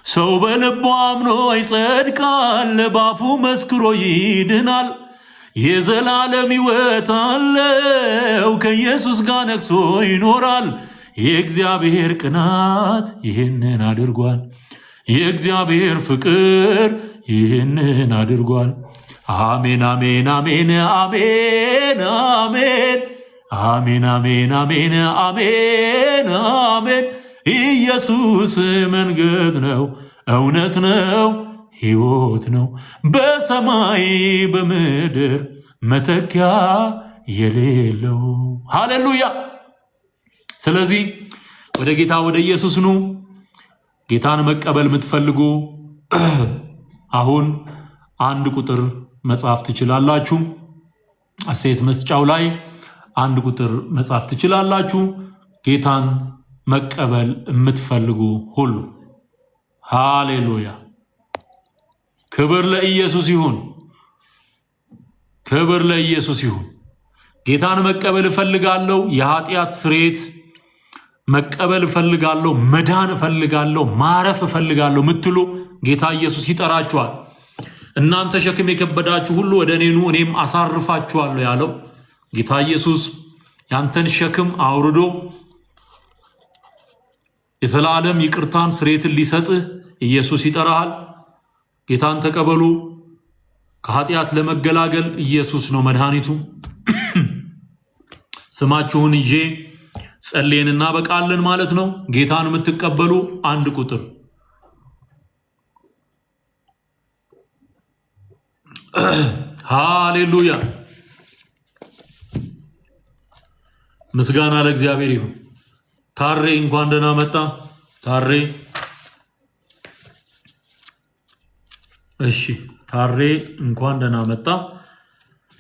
ሰው በልቡ አምኖ ይጸድቃል፣ በአፉ መስክሮ ይድናል። የዘላለም ሕይወት አለው፣ ከኢየሱስ ጋር ነግሶ ይኖራል። የእግዚአብሔር ቅናት ይህንን አድርጓል፣ የእግዚአብሔር ፍቅር ይህንን አድርጓል። አሜን አሜን አሜን አሜን አሜን አሜን አሜን አሜን አሜን አሜን። ኢየሱስ መንገድ ነው፣ እውነት ነው፣ ሕይወት ነው፣ በሰማይ በምድር መተኪያ የሌለው። ሃሌሉያ። ስለዚህ ወደ ጌታ ወደ ኢየሱስ ኑ። ጌታን መቀበል የምትፈልጉ አሁን 1 ቁጥር መጻፍ ትችላላችሁ። አስተያየት መስጫው ላይ 1 ቁጥር መጻፍ ትችላላችሁ። ጌታን መቀበል የምትፈልጉ ሁሉ ሃሌሉያ። ክብር ለኢየሱስ ይሁን፣ ክብር ለኢየሱስ ይሁን። ጌታን መቀበል እፈልጋለሁ፣ የኃጢአት ስርየት መቀበል እፈልጋለሁ፣ መዳን እፈልጋለሁ፣ ማረፍ እፈልጋለሁ ምትሉ ጌታ ኢየሱስ ይጠራችኋል። እናንተ ሸክም የከበዳችሁ ሁሉ ወደ እኔ ኑ እኔም አሳርፋችኋለሁ ያለው ጌታ ኢየሱስ ያንተን ሸክም አውርዶ የዘላለም ይቅርታን ስርየትን ሊሰጥህ ኢየሱስ ይጠራሃል። ጌታን ተቀበሉ። ከኃጢአት ለመገላገል ኢየሱስ ነው መድኃኒቱ። ስማችሁን ይዤ ጸልየን እናበቃለን ማለት ነው። ጌታን የምትቀበሉ 1 ቁጥር ሃሌሉያ። ምስጋና ለእግዚአብሔር ይሁን። ታሬ እንኳን ደህና መጣ ታሬ። እሺ ታሬ እንኳን ደህና መጣ።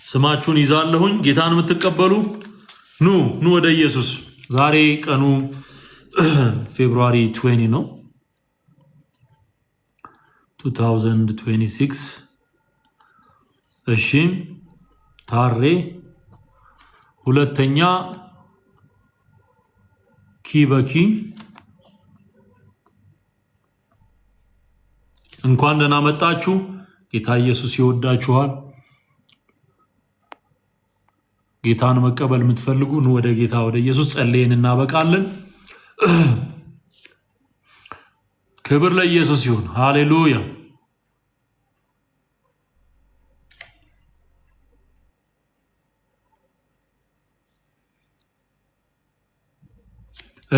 ስማችሁን ይዛለሁኝ። ጌታን የምትቀበሉ ኑ ወደ ኢየሱስ። ዛሬ ቀኑ ፌብሩዋሪ 20 ነው 2026። እሺ ታሬ ሁለተኛ ኪበኪ እንኳን ደህና መጣችሁ። ጌታ ኢየሱስ ይወዳችኋል። ጌታን መቀበል የምትፈልጉ ኑ ወደ ጌታ ወደ ኢየሱስ። ጸልየን እናበቃለን። ክብር ለኢየሱስ ይሁን። ሃሌሉያ።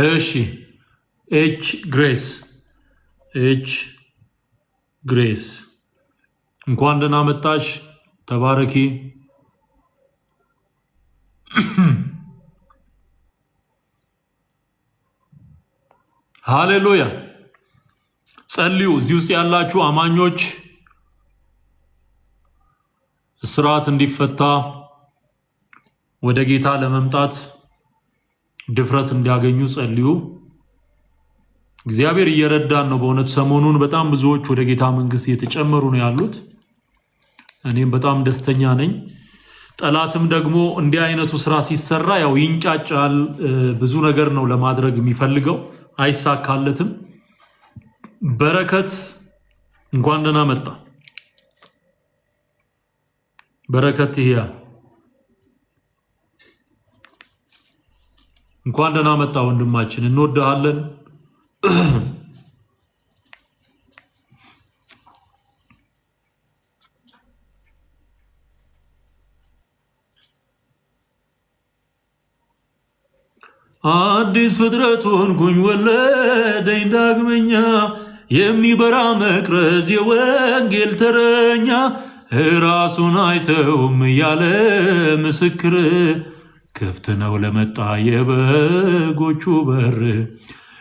እሺ ኤች ግሬስ እንኳን ደህና መጣሽ። ተባረኪ። ሃሌሉያ። ጸልዩ። እዚህ ውስጥ ያላችሁ አማኞች እስራት እንዲፈታ ወደ ጌታ ለመምጣት ድፍረት እንዲያገኙ ጸልዩ። እግዚአብሔር እየረዳን ነው። በእውነት ሰሞኑን በጣም ብዙዎች ወደ ጌታ መንግስት እየተጨመሩ ነው ያሉት። እኔም በጣም ደስተኛ ነኝ። ጠላትም ደግሞ እንዲህ አይነቱ ስራ ሲሰራ ያው ይንጫጫል። ብዙ ነገር ነው ለማድረግ የሚፈልገው፣ አይሳካለትም። በረከት እንኳን ደህና መጣ። በረከት ይሄ እንኳን ደህና መጣ ወንድማችን፣ እንወድሃለን። አዲስ ፍጥረት ሆንኩኝ ወለደኝ ዳግመኛ፣ የሚበራ መቅረዝ የወንጌል ተረኛ፣ ራሱን አይተውም ያለ ምስክር፣ ክፍት ነው ለመጣ የበጎቹ በር።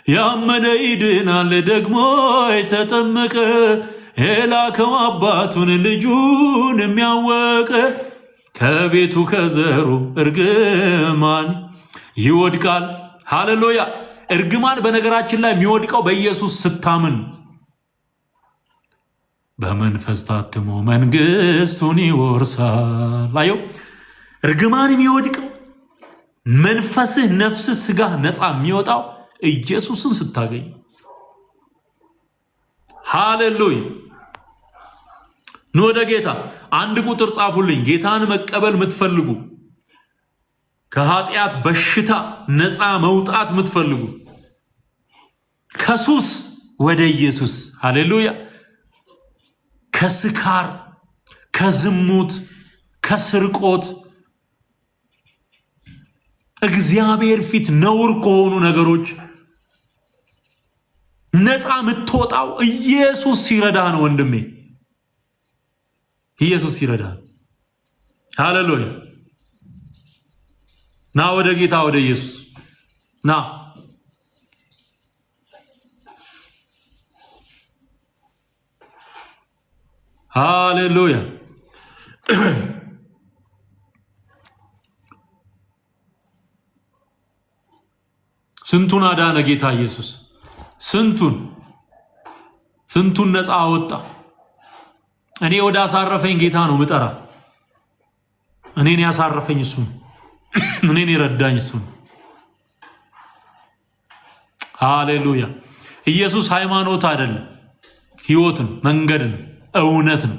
ያመነ ይድናል ደግሞ የተጠመቀ፣ የላከው አባቱን ልጁን የሚያወቀ፣ ከቤቱ ከዘሩ እርግማን ይወድቃል። ሃሌሉያ። እርግማን በነገራችን ላይ የሚወድቀው በኢየሱስ ስታምን። በመንፈስ ታትሞ መንግስቱን ይወርሳል። አየው እርግማን የሚወድቀው መንፈስህ፣ ነፍስህ፣ ስጋ ነፃ የሚወጣው ኢየሱስን ስታገኝ። ሃሌሉያ። ኑ ወደ ጌታ። አንድ ቁጥር ጻፉልኝ። ጌታን መቀበል የምትፈልጉ፣ ከኃጢአት በሽታ ነፃ መውጣት የምትፈልጉ፣ ከሱስ ወደ ኢየሱስ። ሃሌሉያ። ከስካር፣ ከዝሙት፣ ከስርቆት እግዚአብሔር ፊት ነውር ከሆኑ ነገሮች ነፃ የምትወጣው ኢየሱስ ሲረዳ ነው ወንድሜ። ኢየሱስ ሲረዳ። ሃሌሉያ። ና ወደ ጌታ ወደ ኢየሱስ ና። ሃሌሉያ። ስንቱን አዳነ ጌታ ኢየሱስ። ስንቱን ነፃ አወጣ። እኔ ወደ አሳረፈኝ ጌታ ነው ምጠራ። እኔን ያሳረፈኝ እሱ፣ እኔን የረዳኝ እሱ። ሃሌሉያ። ኢየሱስ ሃይማኖት አይደለም፣ ሕይወት ነው፣ መንገድ ነው፣ እውነት ነው።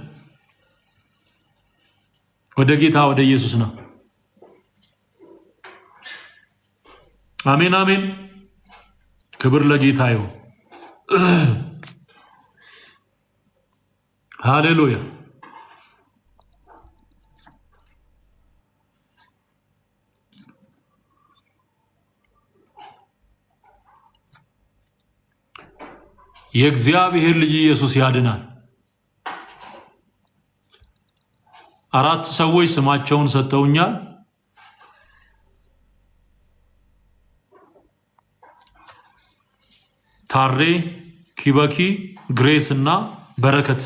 ወደ ጌታ ወደ ኢየሱስ ነው። አሜን አሜን። ክብር ለጌታ ይሁን። ሃሌሉያ። የእግዚአብሔር ልጅ ኢየሱስ ያድናል። 4 ሰዎች ስማቸውን ሰጥተውኛል። ታሬ፣ ኪበኪ፣ ግሬስ እና በረከት።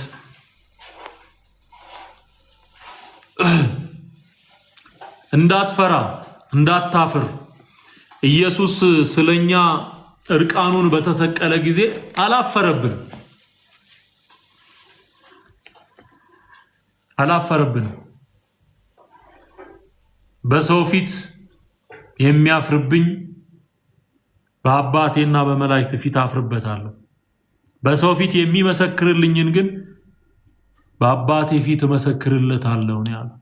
እንዳትፈራ እንዳታፍር። ኢየሱስ ስለኛ እርቃኑን በተሰቀለ ጊዜ አላፈረብን። በሰው ፊት የሚያፍርብኝ በአባቴና በመላእክት ፊት አፍርበታለሁ። በሰው ፊት የሚመሰክርልኝን ግን በአባቴ ፊት እመሰክርለታለሁ ነው ያለው።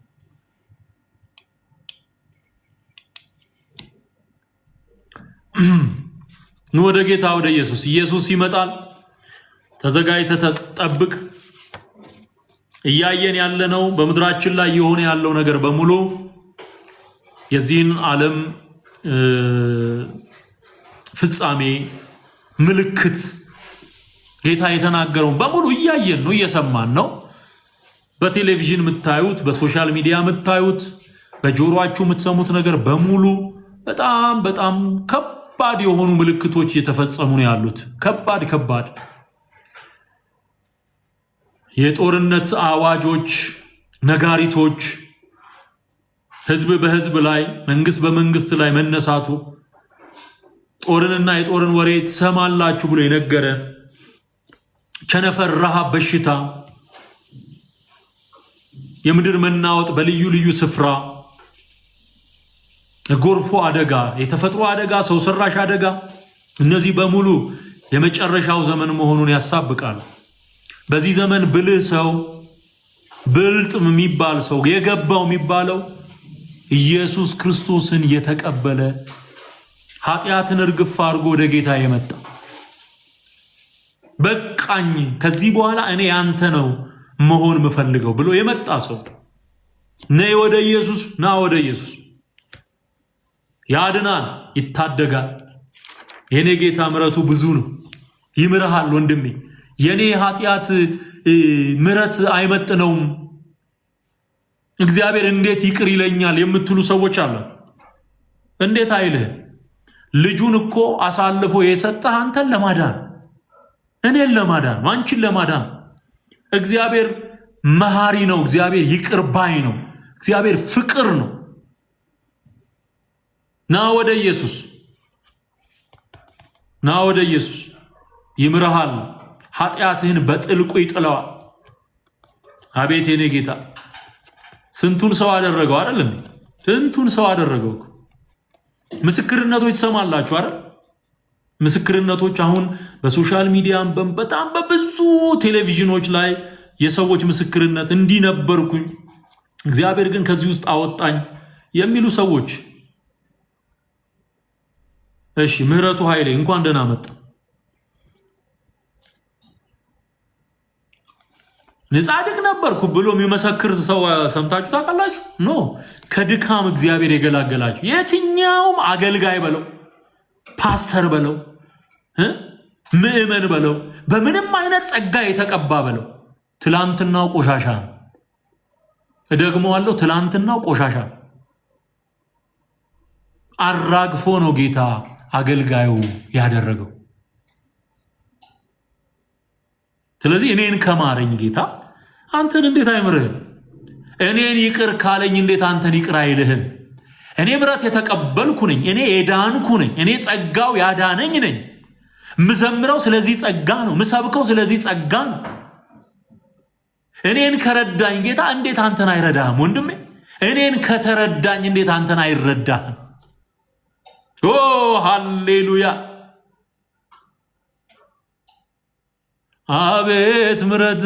ኑ ወደ ጌታ ወደ ኢየሱስ። ኢየሱስ ይመጣል። ተዘጋጅተህ ተጠብቅ። እያየን ያለነው በምድራችን ላይ የሆነ ያለው ነገር በሙሉ የዚህን ዓለም ፍጻሜ ምልክት ጌታ የተናገረውን በሙሉ እያየን ነው፣ እየሰማን ነው። በቴሌቪዥን የምታዩት፣ በሶሻል ሚዲያ የምታዩት፣ በጆሮአችሁ የምትሰሙት ነገር በሙሉ በጣም በጣም ከባድ የሆኑ ምልክቶች እየተፈጸሙ ነው ያሉት። ከባድ የጦርነት አዋጆች፣ ነጋሪቶች፣ ህዝብ በህዝብ ላይ፣ መንግስት በመንግስት ላይ መነሳቱ፣ ጦርንና የጦርን ወሬ ትሰማላችሁ ብሎ የነገረን፣ ቸነፈር፣ ረሃብ፣ በሽታ፣ የምድር መናወጥ በልዩ ልዩ ስፍራ፣ ጎርፎ አደጋ፣ የተፈጥሮ አደጋ፣ ሰው ሰራሽ አደጋ፣ እነዚህ በሙሉ የመጨረሻው ዘመን መሆኑን ያሳብቃሉ። በዚህ ዘመን ብልህ ሰው፣ ብልጥ የሚባል ሰው፣ የገባው የሚባለው ኢየሱስ ክርስቶስን የተቀበለ ኃጢአትን እርግፍ አድርጎ ወደ ጌታ የመጣ በቃኝ ከዚህ በኋላ እኔ ያንተ ነው መሆን የምፈልገው ብሎ የመጣ ሰው ነይ ወደ ኢየሱስ፣ ና ወደ ኢየሱስ። ያድናል፣ ይታደጋል። የኔ ጌታ ምሕረቱ ብዙ ነው፣ ይምርሃል ወንድሜ። የኔ ኃጢአት ምሕረት አይመጥነውም፣ እግዚአብሔር እንዴት ይቅር ይለኛል የምትሉ ሰዎች አሉ። እንዴት አይልህ? ልጁን እኮ አሳልፎ የሰጠህ አንተን ለማዳን፣ እኔን ለማዳን፣ አንቺን ለማዳን። እግዚአብሔር መሐሪ ነው፣ እግዚአብሔር ይቅር ባይ ነው፣ እግዚአብሔር ፍቅር ነው። ና ወደ ኢየሱስ፣ ና ወደ ኢየሱስ። ይምርሃል፣ ኃጢአትህን በጥልቁ ይጥለዋል። አቤት የኔ ጌታ ስንቱን ሰው አደረገው አይደል እንዴ? ስንቱን ሰው አደረገው። ምስክርነቶች ሰማላችሁ አይደል? ምስክርነቶች አሁን በሶሻል ሚዲያም በጣም በብዙ ቴሌቪዥኖች ላይ የሰዎች ምስክርነት እንዲነበርኩኝ እግዚአብሔር ግን ከዚህ ውስጥ አወጣኝ የሚሉ ሰዎች። እሺ ምህረቱ ኃይሌ እንኳን ደህና መጣ። ጻድቅ ነበርኩ ብሎ የሚመሰክር ሰው ሰምታችሁ ታውቃላችሁ? ኖ ከድካም እግዚአብሔር የገላገላችሁ የትኛውም አገልጋይ በለው ፓስተር በለው ምእመን በለው በምንም አይነት ጸጋ የተቀባ በለው ትላንትናው ቆሻሻ እደግመዋለሁ፣ ትላንትናው ቆሻሻ አራግፎ ነው ጌታ አገልጋዩ ያደረገው። ስለዚህ እኔን ከማረኝ ጌታ አንተን እንዴት አይምርህም? እኔን ይቅር ካለኝ እንዴት አንተን ይቅር አይልህም? እኔ ምሕረት የተቀበልኩ ነኝ። እኔ የዳንኩ ነኝ። እኔ ጸጋው ያዳነኝ ነኝ። ምዘምረው ስለዚህ ጸጋ ነው። ምሰብከው ስለዚህ ጸጋ ነው። እኔን ከረዳኝ ጌታ እንዴት አንተን አይረዳህም? ወንድሜ እኔን ከተረዳኝ እንዴት አንተን አይረዳህም? ኦ ሃሌሉያ! አቤት ምሕረት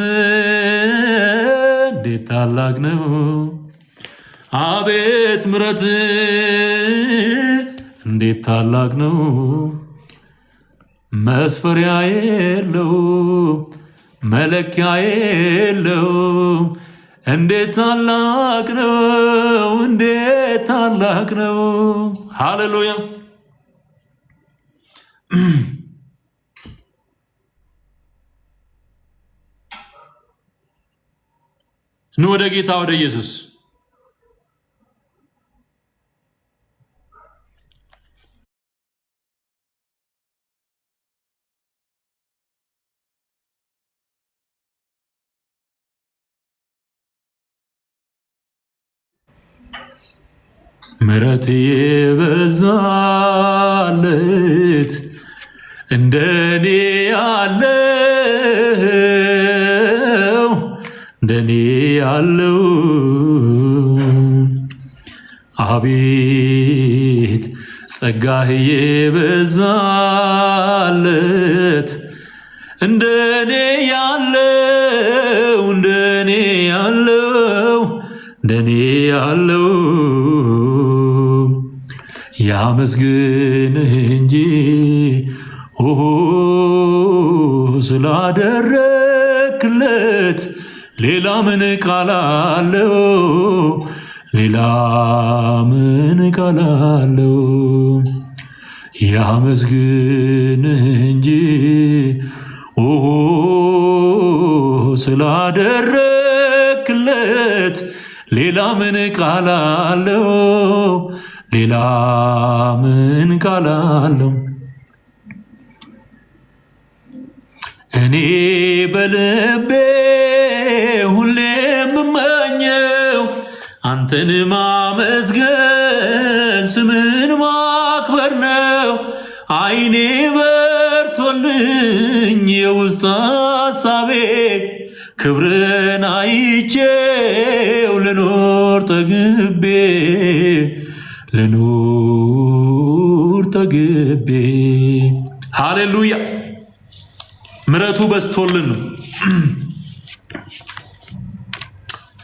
እንዴት ታላቅ ነው! አቤት ምሕረት እንዴት ታላቅ ነው! መስፈሪያ የለው መለኪያ የለው። እንዴት ታላቅ ነው! እንዴት ታላቅ ነው! ሃሌሉያ! ኑ ወደ ጌታ ወደ ኢየሱስ። ምሕረት የበዛለት እንደኔ ያለው እንደኔ ያለው አቤት ጸጋህ የበዛለት እንደኔ ያለው እንደኔ ያለው እንደኔ ያለው ያመስግንህ እንጂ ስላደረክለት ሌላ ምን ቃል አለው? ሌላ ምን ቃል አለው? ያመስግንህ እንጂ ስላደረክለት ሌላ ምን ቃል አለው? ሌላ ምን ቃል አለው? እኔ በልቤ ሁሌ የምመኘው አንተን ማመስገን ስምን ማክበር ነው። አይኔ በርቶልኝ የውስጥ ሐሳቤ ክብርን አይቼው ልኖር ተግቤ ልኑር ተግቤ። ሃሌሉያ! ምሕረቱ በስቶልን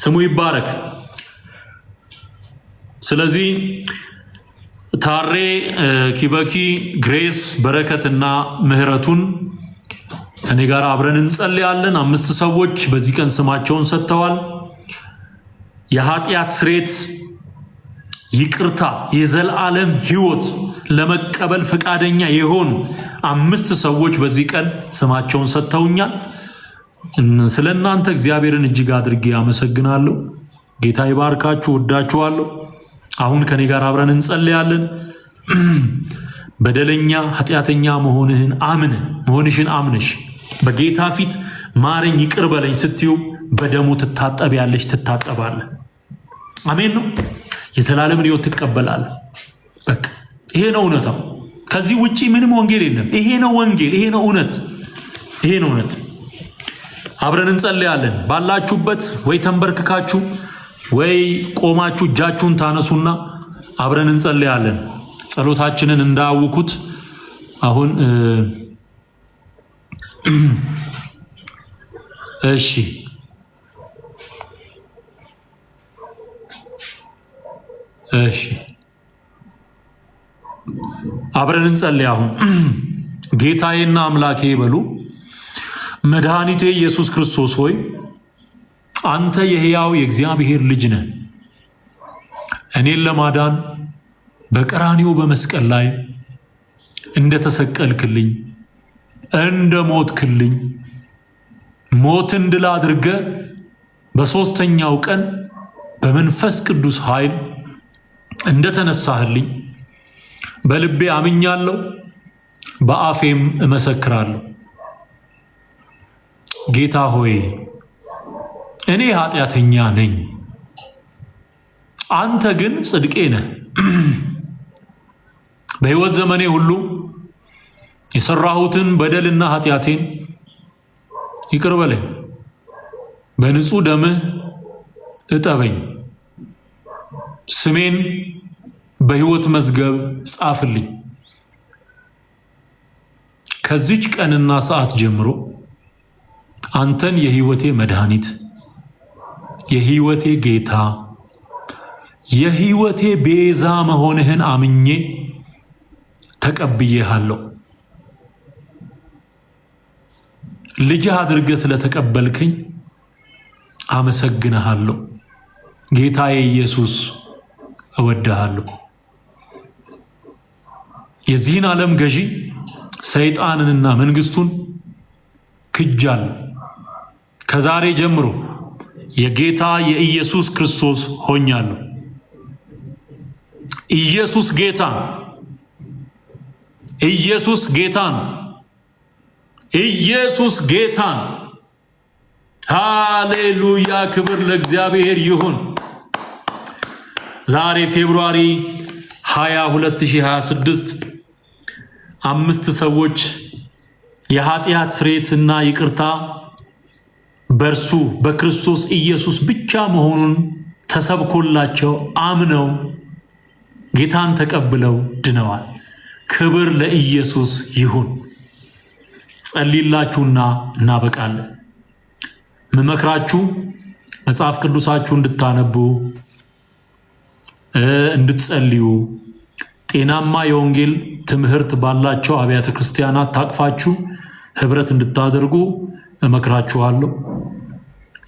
ስሙ ይባረክ። ስለዚህ ታሬ ኪበኪ ግሬስ በረከትና ምሕረቱን እኔ ጋር አብረን እንጸልያለን። 5 ሰዎች በዚህ ቀን ስማቸውን ሰጥተዋል። የኃጢአት ስሬት ይቅርታ የዘላለም ሕይወት ለመቀበል ፈቃደኛ የሆኑ 5 ሰዎች በዚህ ቀን ስማቸውን ሰጥተውኛል። ስለናንተ እግዚአብሔርን እጅግ አድርጌ አመሰግናለሁ። ጌታ ይባርካችሁ። ወዳችኋለሁ። አሁን ከኔ ጋር አብረን እንጸልያለን። በደለኛ ኃጢአተኛ መሆንሽን አምነሽ በጌታ ፊት ማረኝ ይቅር በለኝ ስትዩ በደሙ ትታጠቢያለሽ፣ ትታጠባለህ። አሜን ነው። የዘላለምን ሕይወት ትቀበላለህ። በቃ ይሄ ነው እውነታው። ከዚህ ውጪ ምንም ወንጌል የለም። ይሄ ነው ወንጌል፣ ይሄ ነው እውነት፣ ይሄ ነው እውነት። አብረን እንጸልያለን። ባላችሁበት ወይ ተንበርክካችሁ ወይ ቆማችሁ እጃችሁን ታነሱና አብረን እንጸልያለን። ጸሎታችንን እንዳያውኩት አሁን እሺ አብረን እንጸልይ። አሁን ጌታዬና አምላኬ በሉ። መድኃኒቴ ኢየሱስ ክርስቶስ ሆይ አንተ የሕያው የእግዚአብሔር ልጅ ነህ። እኔን ለማዳን በቀራንዮ በመስቀል ላይ እንደተሰቀልክልኝ እንደሞትክልኝ ሞትን ድል አድርገህ በሦስተኛው ቀን በመንፈስ ቅዱስ ኃይል እንደተነሳህልኝ በልቤ አምኛለሁ፣ በአፌም እመሰክራለሁ። ጌታ ሆይ እኔ ኃጢአተኛ ነኝ፣ አንተ ግን ጽድቄ ነህ። በሕይወት ዘመኔ ሁሉ የሠራሁትን በደልና ኃጢአቴን ይቅር በለኝ፣ በንጹሕ ደምህ እጠበኝ፣ ስሜን በሕይወት መዝገብ ጻፍልኝ። ከዚች ቀንና ሰዓት ጀምሮ አንተን የሕይወቴ መድኃኒት፣ የሕይወቴ ጌታ፣ የሕይወቴ ቤዛ መሆንህን አምኜ ተቀብዬሃለሁ። ልጅህ አድርገህ ስለተቀበልከኝ አመሰግንሃለሁ። ጌታዬ ኢየሱስ እወድሃለሁ። የዚህን ዓለም ገዢ ሰይጣንንና መንግስቱን ክጃለሁ። ከዛሬ ጀምሮ የጌታ የኢየሱስ ክርስቶስ ሆኛለሁ። ኢየሱስ ጌታ፣ ኢየሱስ ጌታ፣ ኢየሱስ ጌታ። ሃሌሉያ! ክብር ለእግዚአብሔር ይሁን። ዛሬ ፌብሩዋሪ 20 2026 5 ሰዎች የኃጢአት ስርየትና ይቅርታ በእርሱ በክርስቶስ ኢየሱስ ብቻ መሆኑን ተሰብኮላቸው አምነው ጌታን ተቀብለው ድነዋል። ክብር ለኢየሱስ ይሁን። ጸልይላችሁና እናበቃለን። መመክራችሁ መጽሐፍ ቅዱሳችሁ እንድታነቡ እንድትጸልዩ ጤናማ የወንጌል ትምህርት ባላቸው አብያተ ክርስቲያናት ታቅፋችሁ ህብረት እንድታደርጉ እመክራችኋለሁ።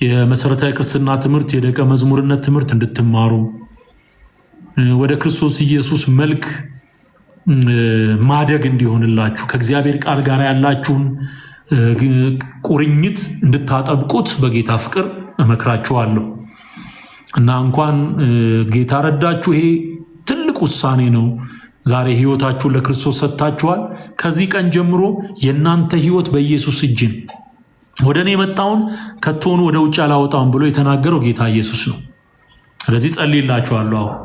የመሰረታዊ ክርስትና ትምህርት፣ የደቀ መዝሙርነት ትምህርት እንድትማሩ ወደ ክርስቶስ ኢየሱስ መልክ ማደግ እንዲሆንላችሁ ከእግዚአብሔር ቃል ጋር ያላችሁን ቁርኝት እንድታጠብቁት በጌታ ፍቅር እመክራችኋለሁ። እና እንኳን ጌታ ረዳችሁ። ይሄ ትልቅ ውሳኔ ነው። ዛሬ ህይወታችሁን ለክርስቶስ ሰጥታችኋል። ከዚህ ቀን ጀምሮ የእናንተ ህይወት በኢየሱስ እጅ ነው። ወደ እኔ የመጣውን ከቶኑ ወደ ውጭ አላወጣም ብሎ የተናገረው ጌታ ኢየሱስ ነው። ስለዚህ ጸልይላችኋለሁ። አሁን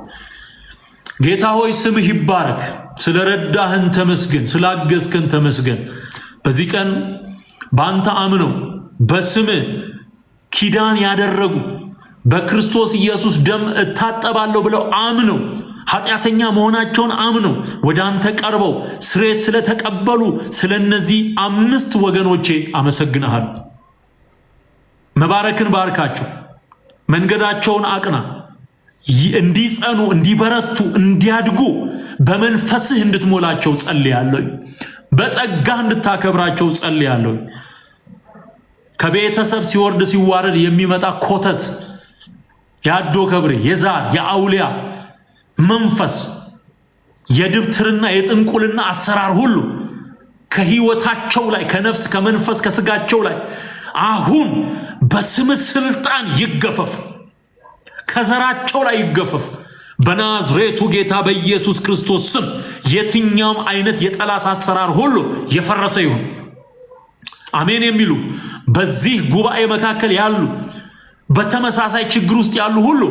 ጌታ ሆይ ስምህ ይባረክ። ስለረዳህን ተመስገን፣ ስላገዝከን ተመስገን። በዚህ ቀን በአንተ አምነው በስምህ ኪዳን ያደረጉ በክርስቶስ ኢየሱስ ደም እታጠባለሁ ብለው አምነው ኃጢአተኛ መሆናቸውን አምነው ወደ አንተ ቀርበው ስርየት ስለተቀበሉ ስለነዚህ 5 ወገኖቼ አመሰግንሃለሁ። መባረክን ባርካቸው፣ መንገዳቸውን አቅና፣ እንዲጸኑ፣ እንዲበረቱ፣ እንዲያድጉ በመንፈስህ እንድትሞላቸው ጸልያለሁ። በጸጋህ እንድታከብራቸው ጸልያለሁ። ከቤተሰብ ሲወርድ ሲዋረድ የሚመጣ ኮተት፣ የአዶ ከብሬ፣ የዛር የአውሊያ መንፈስ፣ የድብትርና የጥንቁልና አሰራር ሁሉ ከህይወታቸው ላይ ከነፍስ ከመንፈስ ከስጋቸው ላይ አሁን በስም ስልጣን ይገፈፍ፣ ከዘራቸው ላይ ይገፈፍ። በናዝሬቱ ጌታ በኢየሱስ ክርስቶስ ስም የትኛውም አይነት የጠላት አሰራር ሁሉ የፈረሰ ይሁን። አሜን የሚሉ በዚህ ጉባኤ መካከል ያሉ በተመሳሳይ ችግር ውስጥ ያሉ ሁሉ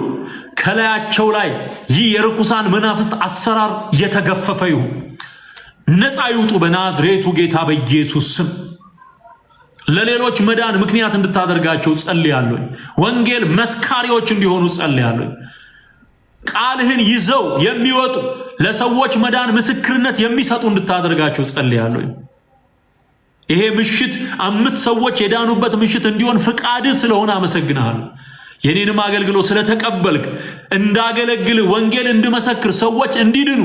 ከላያቸው ላይ ይህ የርኩሳን መናፍስት አሰራር የተገፈፈ ይሁን። ነፃ ይውጡ በናዝሬቱ ጌታ በኢየሱስ ስም። ለሌሎች መዳን ምክንያት እንድታደርጋቸው ጸልያለሁ። ወንጌል መስካሪዎች እንዲሆኑ ጸልያለሁ። ቃልህን ይዘው የሚወጡ ለሰዎች መዳን ምስክርነት የሚሰጡ እንድታደርጋቸው ጸልያለሁ። ይሄ ምሽት 5 ሰዎች የዳኑበት ምሽት እንዲሆን ፍቃድ ስለሆነ አመሰግናለሁ። የኔንም አገልግሎት ስለተቀበልክ እንዳገለግል ወንጌል እንድመሰክር ሰዎች እንዲድኑ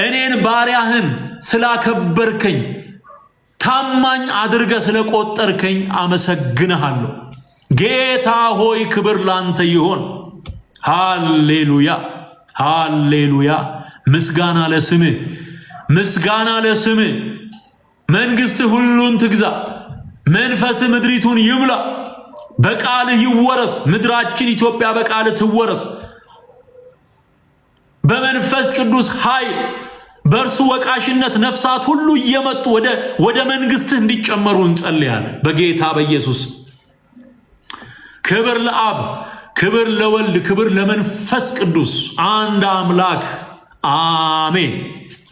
እኔን ባሪያህን ስላከበርከኝ ታማኝ አድርገ ስለቆጠርከኝ አመሰግንሃለሁ። ጌታ ሆይ ክብር ላንተ ይሆን። ሃሌሉያ ሃሌሉያ። ምስጋና ለስምህ፣ ምስጋና ለስምህ። መንግስት ሁሉን ትግዛ፣ መንፈስ ምድሪቱን ይምላ። በቃልህ ይወረስ ምድራችን ኢትዮጵያ፣ በቃልህ ትወረስ። በመንፈስ ቅዱስ ኃይል በእርሱ ወቃሽነት ነፍሳት ሁሉ እየመጡ ወደ መንግስትህ እንዲጨመሩ እንጸልያለን በጌታ በኢየሱስ። ክብር ለአብ፣ ክብር ለወልድ፣ ክብር ለመንፈስ ቅዱስ አንድ አምላክ አሜን።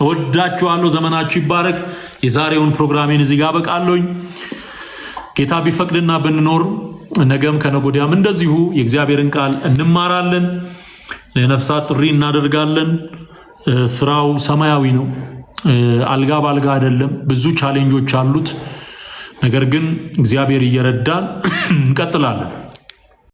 እወዳችኋለሁ። ዘመናችሁ ይባረክ። የዛሬውን ፕሮግራሜን እዚህ ጋር በቃለሁኝ። ጌታ ቢፈቅድና ብንኖር ነገም ከነጎዲያም እንደዚሁ የእግዚአብሔርን ቃል እንማራለን። ለነፍሳት ጥሪ እናደርጋለን። ስራው ሰማያዊ ነው። አልጋ ባልጋ አይደለም። ብዙ ቻሌንጆች አሉት። ነገር ግን እግዚአብሔር እየረዳን እንቀጥላለን።